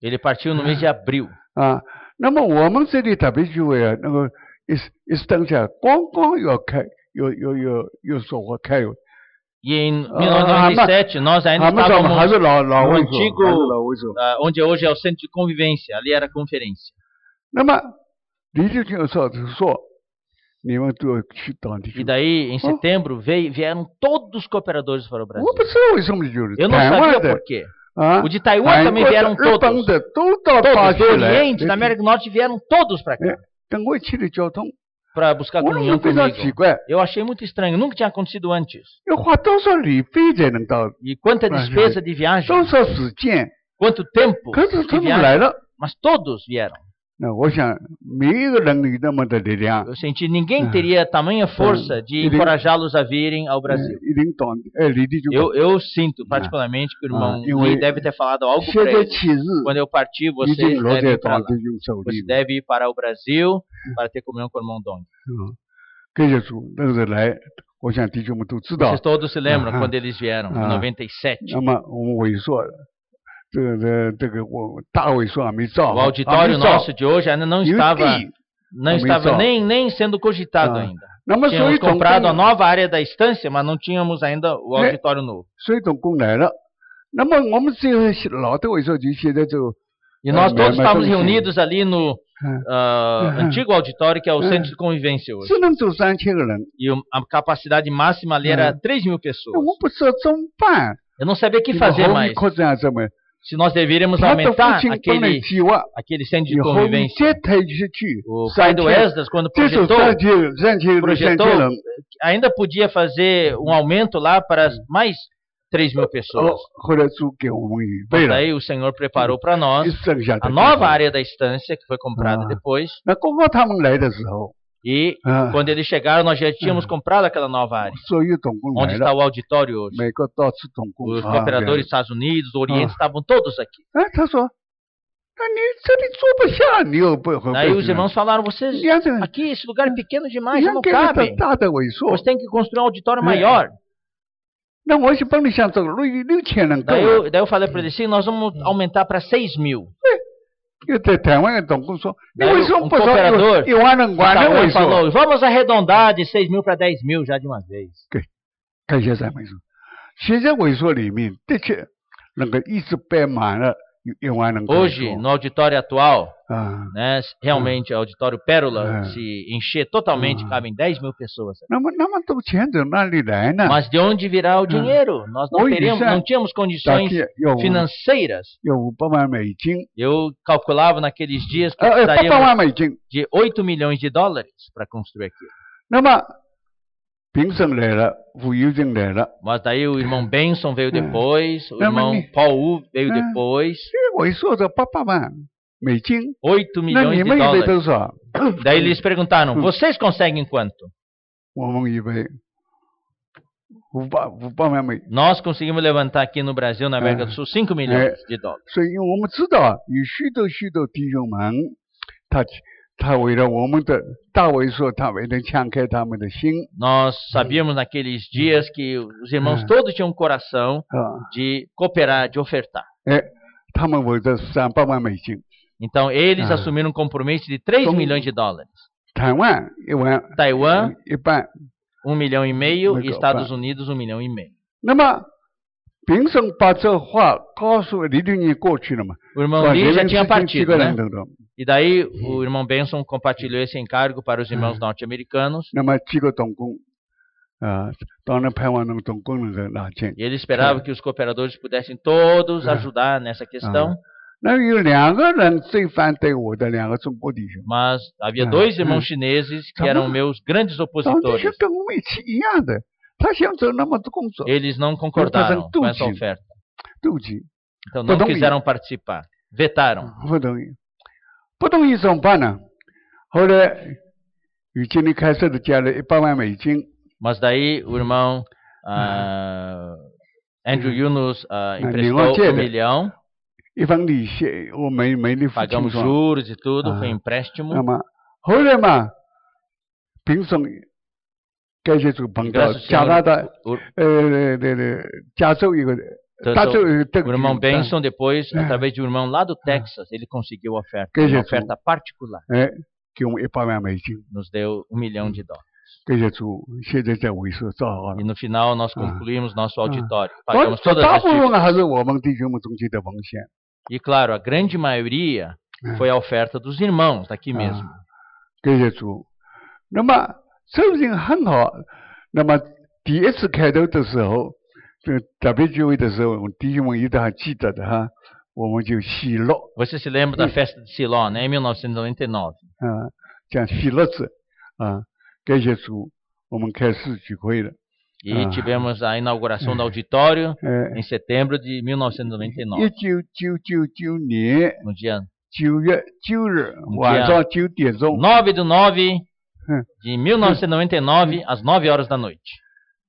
Ele partiu no mês de abril. 啊。那么我们这里特别聚会啊，那个一时等下刚刚要开，有说话开。 E em 1997 nós ainda 还是 estávamos 老 no 会所， antigo 还是老会所。 onde hoje é o centro de convivência. Ali era a conferência. 那么李弟兄说你们都要去当地 E 去。 daí, em setembro, vieram todos os cooperadores para o Brasil. 我不知道为什么就是 Eu não 台 sabia 湾 por 的 quê. 啊， O de Taiwan 韩 também 国的、 vieram 日本 todos. 的都到巴 Todos 西 do 来 Oriente, da América do Norte vieram todos para cá 跟我一起的交通， para buscar 我 comunhão 非常奇 comigo. 怪， Eu achei muito estranho, nunca tinha acontecido antes. 要花多少旅费才能到？ E quanta despesa de viagem, 多少时间？ quanto tempo 可是 de 他们 viagem. 来了， Mas todos vieram. 那我想没一个人有那么的力量， Eu senti ninguém teria tamanha força de encorajá-los a virem ao Brasil. 一定当李弟兄。 Eu sinto particularmente que o irmão Lee deve ter falado algo 现 para 在 eles. 起日 Quando eu partir, 已 vocês 经落 devem 在 ir para 当 lá. 弟兄手 Você 里。 deve ir para o Brasil para ter comunhão com o irmão Dong. 感谢主，那个时候来，我想弟兄们都知道 Vocês。todos se lembram Ah. quando eles vieram, em 97. 那么我们萎缩了，这个我大萎缩还没造， O auditório nosso de hoje ainda não 有 estava, 地。 não estava nem sendo cogitado ainda. 那么所 Tínhamos 以总 comprado a 共， nova área da estância, mas não tínhamos ainda o auditório novo. 所以总共来了，那么我们这些老的会所就现在就 E nós todos estávamos reunidos ali no antigo auditório, que é o centro de convivência hoje. 只能坐3000个人， E a capacidade máxima ali era 3.000 pessoas. 我不知道怎么办。 Eu não sabia o que fazer 后 mais. 面扩展怎么？ Se nós deveríamos 他的父 aumentar 亲本来 aquele 计划 centro de 以后面 convivência. 再抬起去 O pai do 3000， Esdras, quando 这时候 projetou, 3000人， ainda podia fazer um aumento lá para mais 3.000 pessoas. 后来主给我们预备 Mas 了， daí o Senhor preparou para nós 剩下的 a 地 nova 方。 área da estância, que foi comprada depois. 那刚刚他们来的时候， E quando eles chegaram, nós já tínhamos comprado aquela nova área. 所有总共 Onde 来 está 了， o auditório hoje. 美国到处总共 Os cooperadores dos Estados Unidos, do Oriente, estavam todos aqui. 哎，他说，那你这里坐不下，你又不 Daí os irmãos falaram, vocês 你要这 aqui, esse lugar é pequeno 你 demais, 要 não 给个 cabe. 大的萎缩 Você，tem que construir um auditório maior. 那我是本来想走6000人够 Daí 了， eu falei para eles, sim, nós vamos aumentar para 6.000. 又在台湾的总共说，你 Daí 为什么 um 不说 cooperador 1万人管的 Então, 萎 ele 缩？ falou, vamos arredondar de 6.000 para 10.000 já de uma vez. 感谢赞美主。现在萎缩里面的确能够一直摆满了1万人可以 Hoje, 坐 no auditório atual, 啊。 né, realmente o auditório Pérola, É. se encher totalmente, cabem 10.000 pessoas. 那么多钱从哪里来呢？ Mas de onde virá o dinheiro? Nós não, Hoje, teríamos, isso é- não tínhamos 大 condições 概有 financeiras. 有500万美金， Eu calculava naqueles dias que 800 precisaríamos 万美金。 de 8 milhões de dólares para construir aquilo. 那么平生来了，吴友正来了， Mas daí o irmão Benson veio depois, o Não, irmão mas- Paul Wu veio É. depois, 萎缩着800万美金。 8那 milhões 你 de 们以为 dólares. 多少？ Daí eles perguntaram, vocês conseguem quanto? 我们以为500万美金。 Nós conseguimos levantar aqui no Brasil, na América do Sul, 5 milhões de dólares. 所以我们知道有许多弟兄们，他为了我们的大萎缩，他为了敞开他们的心 Nós sabíamos naqueles dias que os irmãos É. todos tinham um coração 啊， de cooperar, de ofertar. 他们为了300万美金， Então eles Ah. assumiram um compromisso de 3 Como- milhões de dólares. 台湾1万， Taiwan, 一半。 1,5 milhão, e Legal, Estados tá. Unidos, 1,5 milhão. 那么平生把这话告诉20年过去了嘛， O irmão Lee já tinha 几 partido, 个 né? 人等等。 E daí o irmão Benson compartilhou esse encargo para os irmãos norte-americanos. 那么几个总共当然盼望能总共能够拿钱。 E ele esperava que os cooperadores pudessem todos ajudar nessa questão. 那有2个人最反对我的2个中国弟兄， Mas havia 2 irmãos chineses que eram meus grandes 当弟 opositores. 兄跟我们一样的，他想做那么多工作， Eles não concordaram com essa oferta. 妒忌， Então não Não quiseram participar. Vetaram. 不同意，不同意怎么办呢？后来与经理开设的加了100万美金， Mas daí o irmão Andrew Yunus emprestou 1 milhão. 一分利息我没利付清 Pagamos 楚。 juros e tudo, Ah. foi empréstimo. 那么后来嘛，平生感谢主碰到 Graças ao 加拿大 O, 加州一个 então, 大州 o irmão Benson depois, É. através de um irmão lá do Texas, ele conseguiu a oferta, Que uma Jesus. oferta particular. 给我们100万美金， Nos deu 1 milhão de dólares. 感谢主，现在在萎缩造好 E 了。 no final nós concluímos nosso auditório. 但 Pagamos todas 大 as 部分 dívidas. 还是我们弟兄们中间的奉献。 E claro, a grande maioria foi a oferta dos irmãos daqui mesmo. 感谢主。那么这个人很好。那么第一次开头的时候，特别聚会的时候，我们弟兄们一定还记得的哈，我们就喜乐， Você se lembra da festa de Siló, né? Em 1999. 讲喜乐子感谢主，我们开始聚会了。 E tivemos a inauguração do auditório em setembro de 1999. 1999年 No dia 9月9日晚上9点钟， 9 de 9 de 1999, às 9 horas da noite.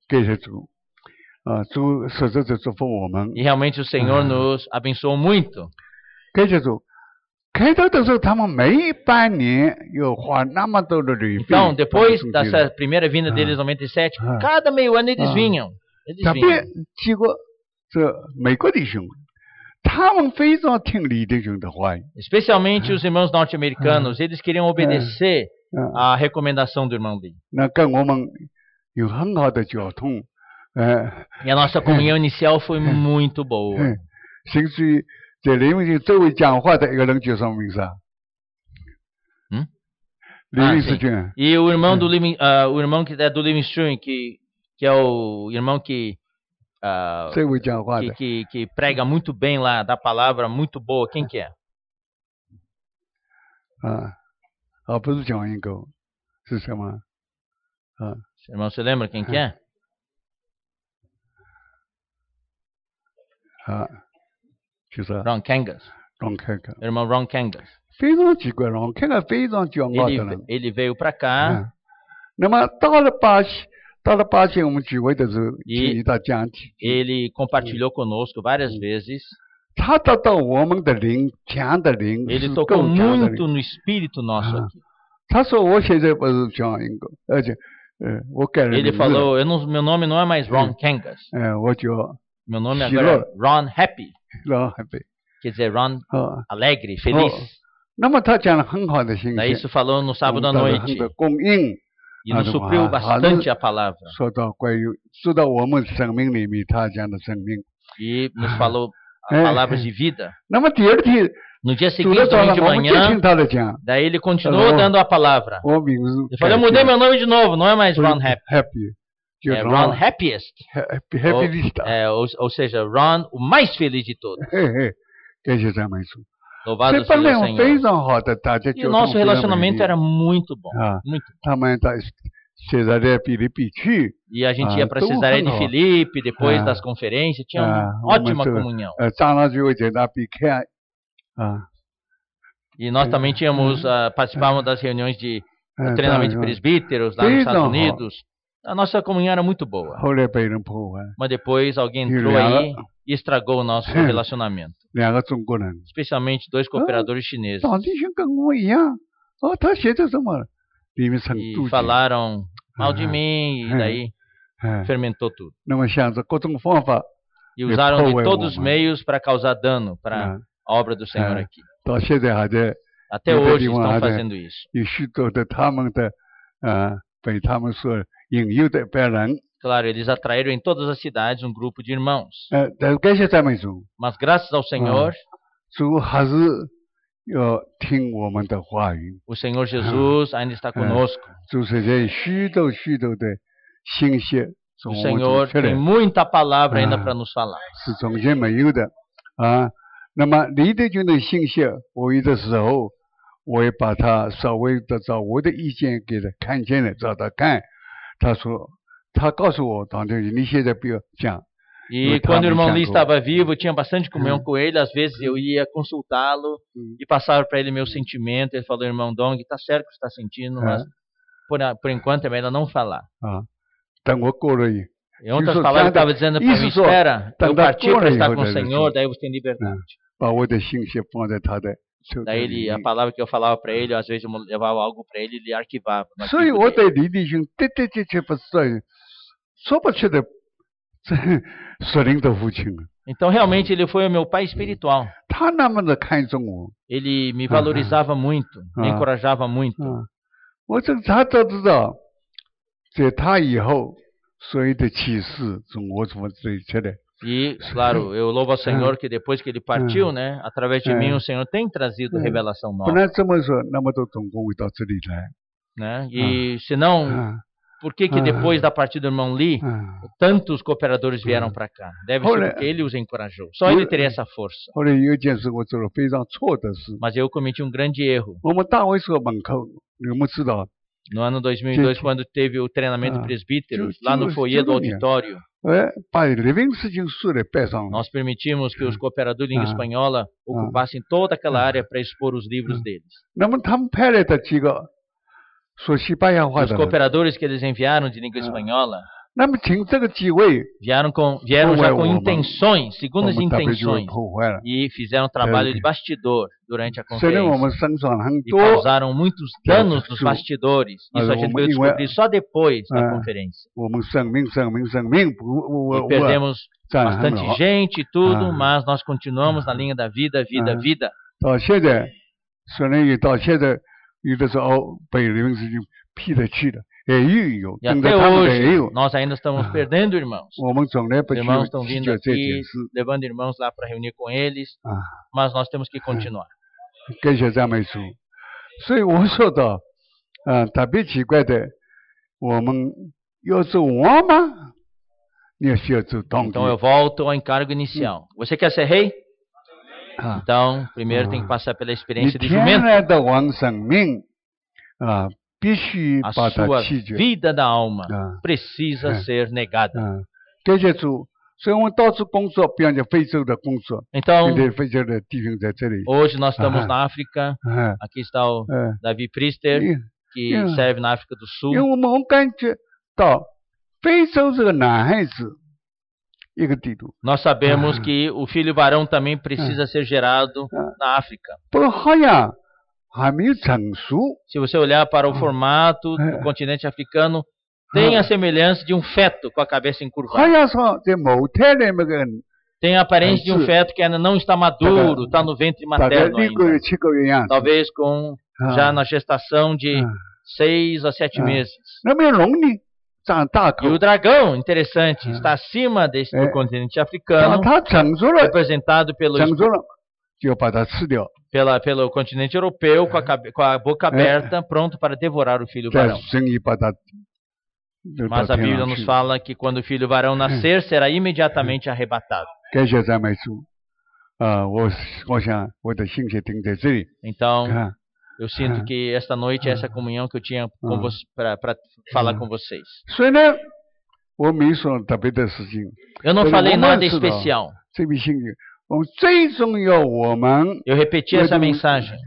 感谢主，主实在是祝福我们。 E realmente o Senhor nos abençoou muito. 感谢主。开头的时候，他们每半年要花那么多的旅费。 Então, depois dessa primeira vinda deles em 97, cada meio ano eles vinham. 特别几个这美国弟兄，他们非常听李弟兄的话语。 Especialmente os irmãos norte-americanos, eles queriam obedecer a recomendação do irmão Lee. 那跟我们有很好的交通， E a nossa comunhão inicial foi muito boa. 甚至于在黎明周围讲话的一个人叫什么名字啊？黎明时君。E o irmão do o irmão que é do Livingstone, que é o irmão que que prega muito bem lá, dá palavra muito boa. Quem que é? 不是蒋英狗，是什么？Irmão, você lembra quem que é? 就是 Ron Kangas. Irmão Ron Kangas. 非常奇怪 ，Ron Kangas 非常骄傲的人。Ele veio para cá. 那么到了巴西我们聚会的时候，听他讲起。Ele compartilhou conosco várias vezes. 他得到我们的灵，强的灵， Ele tocou muito no espírito nosso aqui. 他说我现在不是蒋英狗，而且我改了名字。 Ele falou, meu nome não é mais Ron Kangas. 我叫 meu nome agora é Ron Happy. Ron Happy. Quer dizer, Ron alegre, feliz. 那么他讲了很好的信息。 Daí isso falou no sábado à noite. E nos supriu bastante a palavra. 说到我们生命里面，他讲的生命。 E nos falou as palavras de vida. 那么第二天。 No dia seguinte, de manhã, daí ele continuou dando a palavra. Ele falou, eu mudei meu nome de novo, não é mais Ron Happy. É Ron Happiest. Ou seja, Ron, o mais feliz de todos. Louvado seja o Senhor. E o nosso relacionamento era muito bom. Muito bom. E a gente ia para Cesareia de Filipe, depois das conferências, tinha uma ótima comunhão. E nós também participávamos das reuniões de treinamento de presbíteros lá nos Estados Unidos. A nossa comunhão era muito boa. Mas depois alguém entrou aí e estragou o nosso relacionamento. Especialmente 2 cooperadores chineses. E falaram mal de mim e daí fermentou tudo. E usaram de todos os meios para causar dano para a obra do Senhor aqui. Até hoje estão fazendo isso. Claro, eles atraíram em todas as cidades um grupo de irmãos. Mas graças ao Senhor, o Senhor Jesus ainda está conosco. O Senhor tem muita palavra ainda para nos falar. 那么李德军的信息，我有的时候我也把他稍微的找我的意见给他看见了，找他看，他告诉我，当时你现在不要讲。E quando o irmão Lee estava vivo, eu tinha bastante comunhão com ele. Às vezes eu ia consultá-lo e passava para ele meu sentimento. Ele falou, irmão Dong, está certo o que está sentindo, mas por enquanto é melhor não falar. Em outras palavras, eu estava dizendo para mim, espera, eu parti para estar com o Senhor, daí você tem liberdade. Daí a palavra que eu falava para ele, às vezes eu levava algo para ele, ele arquivava. Então realmente ele foi o meu pai espiritual. Ele me valorizava muito, me encorajava muito. E, claro, eu louvo ao Senhor que depois que ele partiu, né, através de mim o Senhor tem trazido revelação nova. Né? E se não, por que depois da partida do irmão Lee, tantos cooperadores vieram para cá? Deve ser porque ele os encorajou. Só ele teria essa força. Mas eu cometi um grande erro. No ano 2002, quando teve o treinamento de presbíteros, lá no foyer do auditório, nós permitimos que os cooperadores de língua espanhola ocupassem toda aquela área para expor os livros deles. Os cooperadores que eles enviaram de língua espanhola vieram já com intenções, segundas intenções, e fizeram trabalho de bastidor durante a conferência e causaram muitos danos nos bastidores. Isso a gente veio descobrir só depois da conferência. E perdemos bastante gente e tudo, mas nós continuamos na linha da vida, vida, vida. E até hoje, nós ainda estamos perdendo irmãos. Os irmãos estão vindo aqui, levando irmãos lá para reunir com eles, mas nós temos que continuar. 感谢赞美主。所以我说到，特别奇怪的，我们要做王吗？你要需要做皇帝。 Então eu volto ao encargo inicial. Você quer ser rei? Então, primeiro tem que passar pela experiência de jumento. A sua vida da alma precisa ser negada. Então, hoje nós estamos na África. Aqui está o Davi Priester, que serve na África do Sul. Nós sabemos que o filho varão também precisa ser gerado na África. Se você olhar para o formato do continente africano, tem a semelhança de um feto com a cabeça encurvada. Tem a aparência de um feto que ainda não está maduro, está no ventre materno ainda. Talvez já na gestação de 6 a 7 meses. E o dragão, interessante, está acima do continente africano, representado pelo continente europeu, com a boca aberta, pronto para devorar o filho varão. Mas a Bíblia nos fala que quando o filho varão nascer, será imediatamente arrebatado. Então, eu sinto que esta noite é essa comunhão que eu tinha para falar com vocês. Eu não falei nada especial. Eu repeti essa mensagem.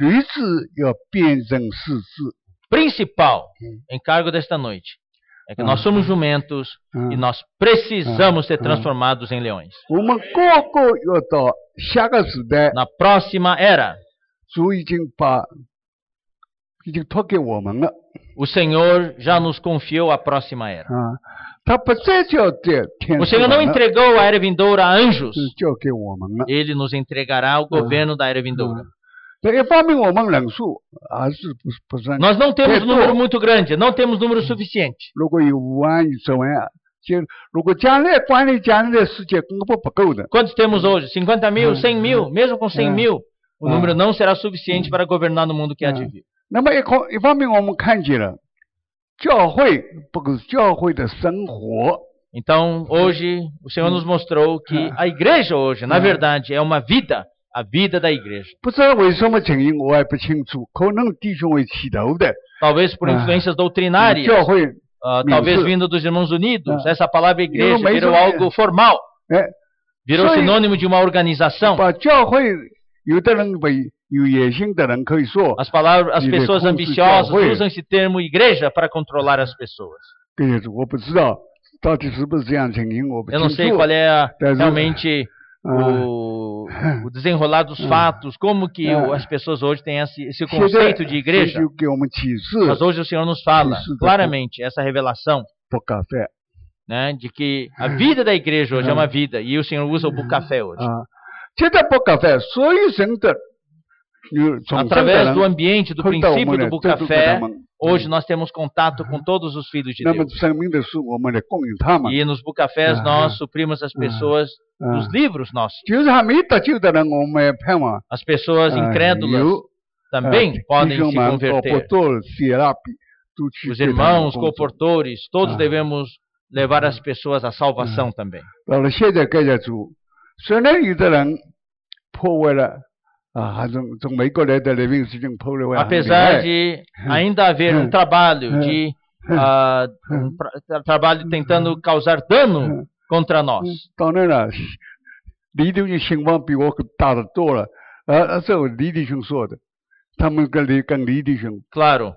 Principal encargo desta noite é que nós somos jumentos e nós precisamos ser transformados em leões. Na próxima era, o Senhor já nos confiou a próxima era. O Senhor não entregou a era vindoura a anjos. Ele nos entregará o governo da era vindoura. Nós não temos número muito grande, não temos número suficiente. Quantos temos hoje? 50 mil, 100 mil? Mesmo com 100 mil, o número não será suficiente para governar no mundo que há de vir. Então, hoje, o Senhor nos mostrou que a igreja hoje, na verdade, é uma vida, a vida da igreja. Talvez por influências doutrinárias, talvez vindo dos Irmãos Unidos, essa palavra igreja virou algo formal, virou sinônimo de uma organização. As pessoas ambiciosas usam esse termo igreja para controlar as pessoas. Eu não sei qual é realmente o desenrolar dos fatos, como que as pessoas hoje têm esse conceito de igreja. Mas hoje o Senhor nos fala claramente essa revelação, né, de que a vida da igreja hoje é uma vida, e o Senhor usa o bucafé hoje. Através do ambiente, do princípio do bucafé, hoje nós temos contato com todos os filhos de Deus. E nos bucafés nós suprimos as pessoas dos livros nossos. As pessoas incrédulas também podem se converter. Os irmãos, comportores, todos devemos levar as pessoas à salvação também. Apesar de ainda haver um trabalho de trabalho tentando causar dano contra nós. Claro,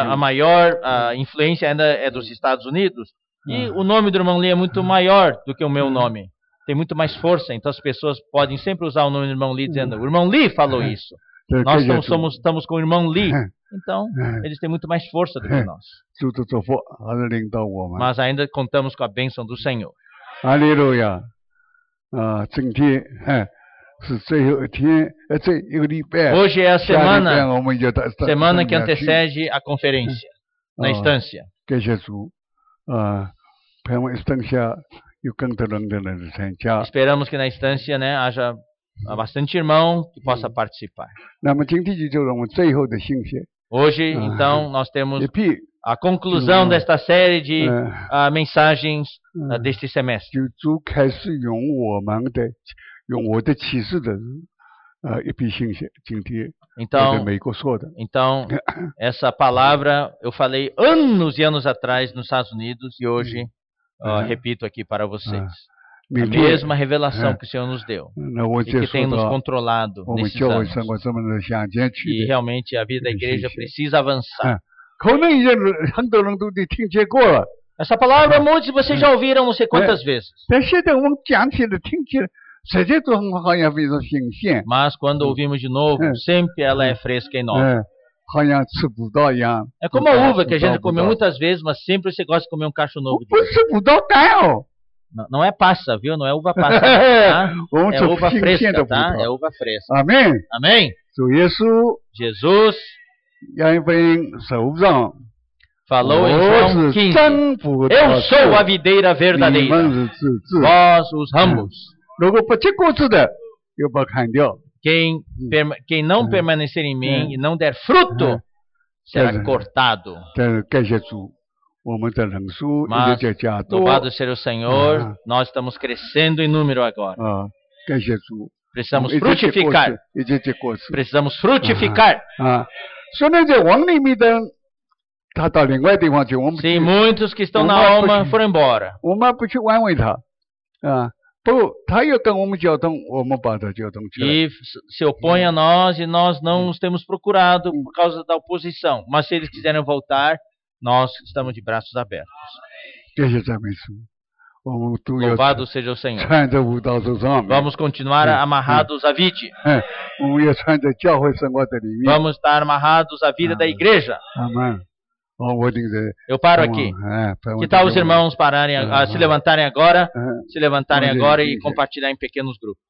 a maior influência ainda é dos Estados Unidos, e o nome do irmão Lee é muito maior do que o meu nome. Tem muito mais força, então as pessoas podem sempre usar o nome do irmão Lee dizendo: o irmão Lee falou isso. Nós estamos com o irmão Lee, então eles têm muito mais força do que nós. Mas ainda contamos com a bênção do Senhor. Aleluia. Hoje é a semana que antecede a conferência. na instância. 感谢主，盼望instância有更多人的人参加。 Esperamos que na instância, né, haja bastante irmão que possa participar. 那么今天就让我们最后的信息， Hoje, então, nós temos 一批 a conclusão desta série de mensagens deste semestre. 就主开始用我的启示的一批信息，今天我在美国说的。 Então, essa palavra eu falei anos e anos atrás nos Estados Unidos e hoje repito aqui para vocês. A mesma revelação que o Senhor nos deu e que tem nos controlado nesses anos. E realmente a vida da igreja precisa avançar. Essa palavra muitos de vocês já ouviram não sei quantas vezes. Mas quando ouvimos de novo, sempre ela é fresca em nós. É como a uva que a gente comeu muitas vezes, mas sempre você gosta de comer um cacho novo. Não é passa, viu? Não é uva passa. Tá? É uva fresca, tá? É uva fresca. Amém. Amém. Jesus falou em João 15. Eu sou a videira verdadeira. Vós os ramos. Quem não permanecer em mim e não der fruto será cortado. Mas, louvado seja o Senhor, nós estamos crescendo em número agora. Precisamos frutificar. Precisamos frutificar. Sim, muitos que estão na alma foram embora. E se opõem a nós e nós não os temos procurado por causa da oposição. Mas se eles quiserem voltar, nós estamos de braços abertos. Louvado seja o Senhor. Vamos continuar amarrados à vide. Vamos estar amarrados à vida da igreja. Eu paro aqui. Que tal os irmãos se levantarem agora? Se levantarem agora e compartilhar em pequenos grupos.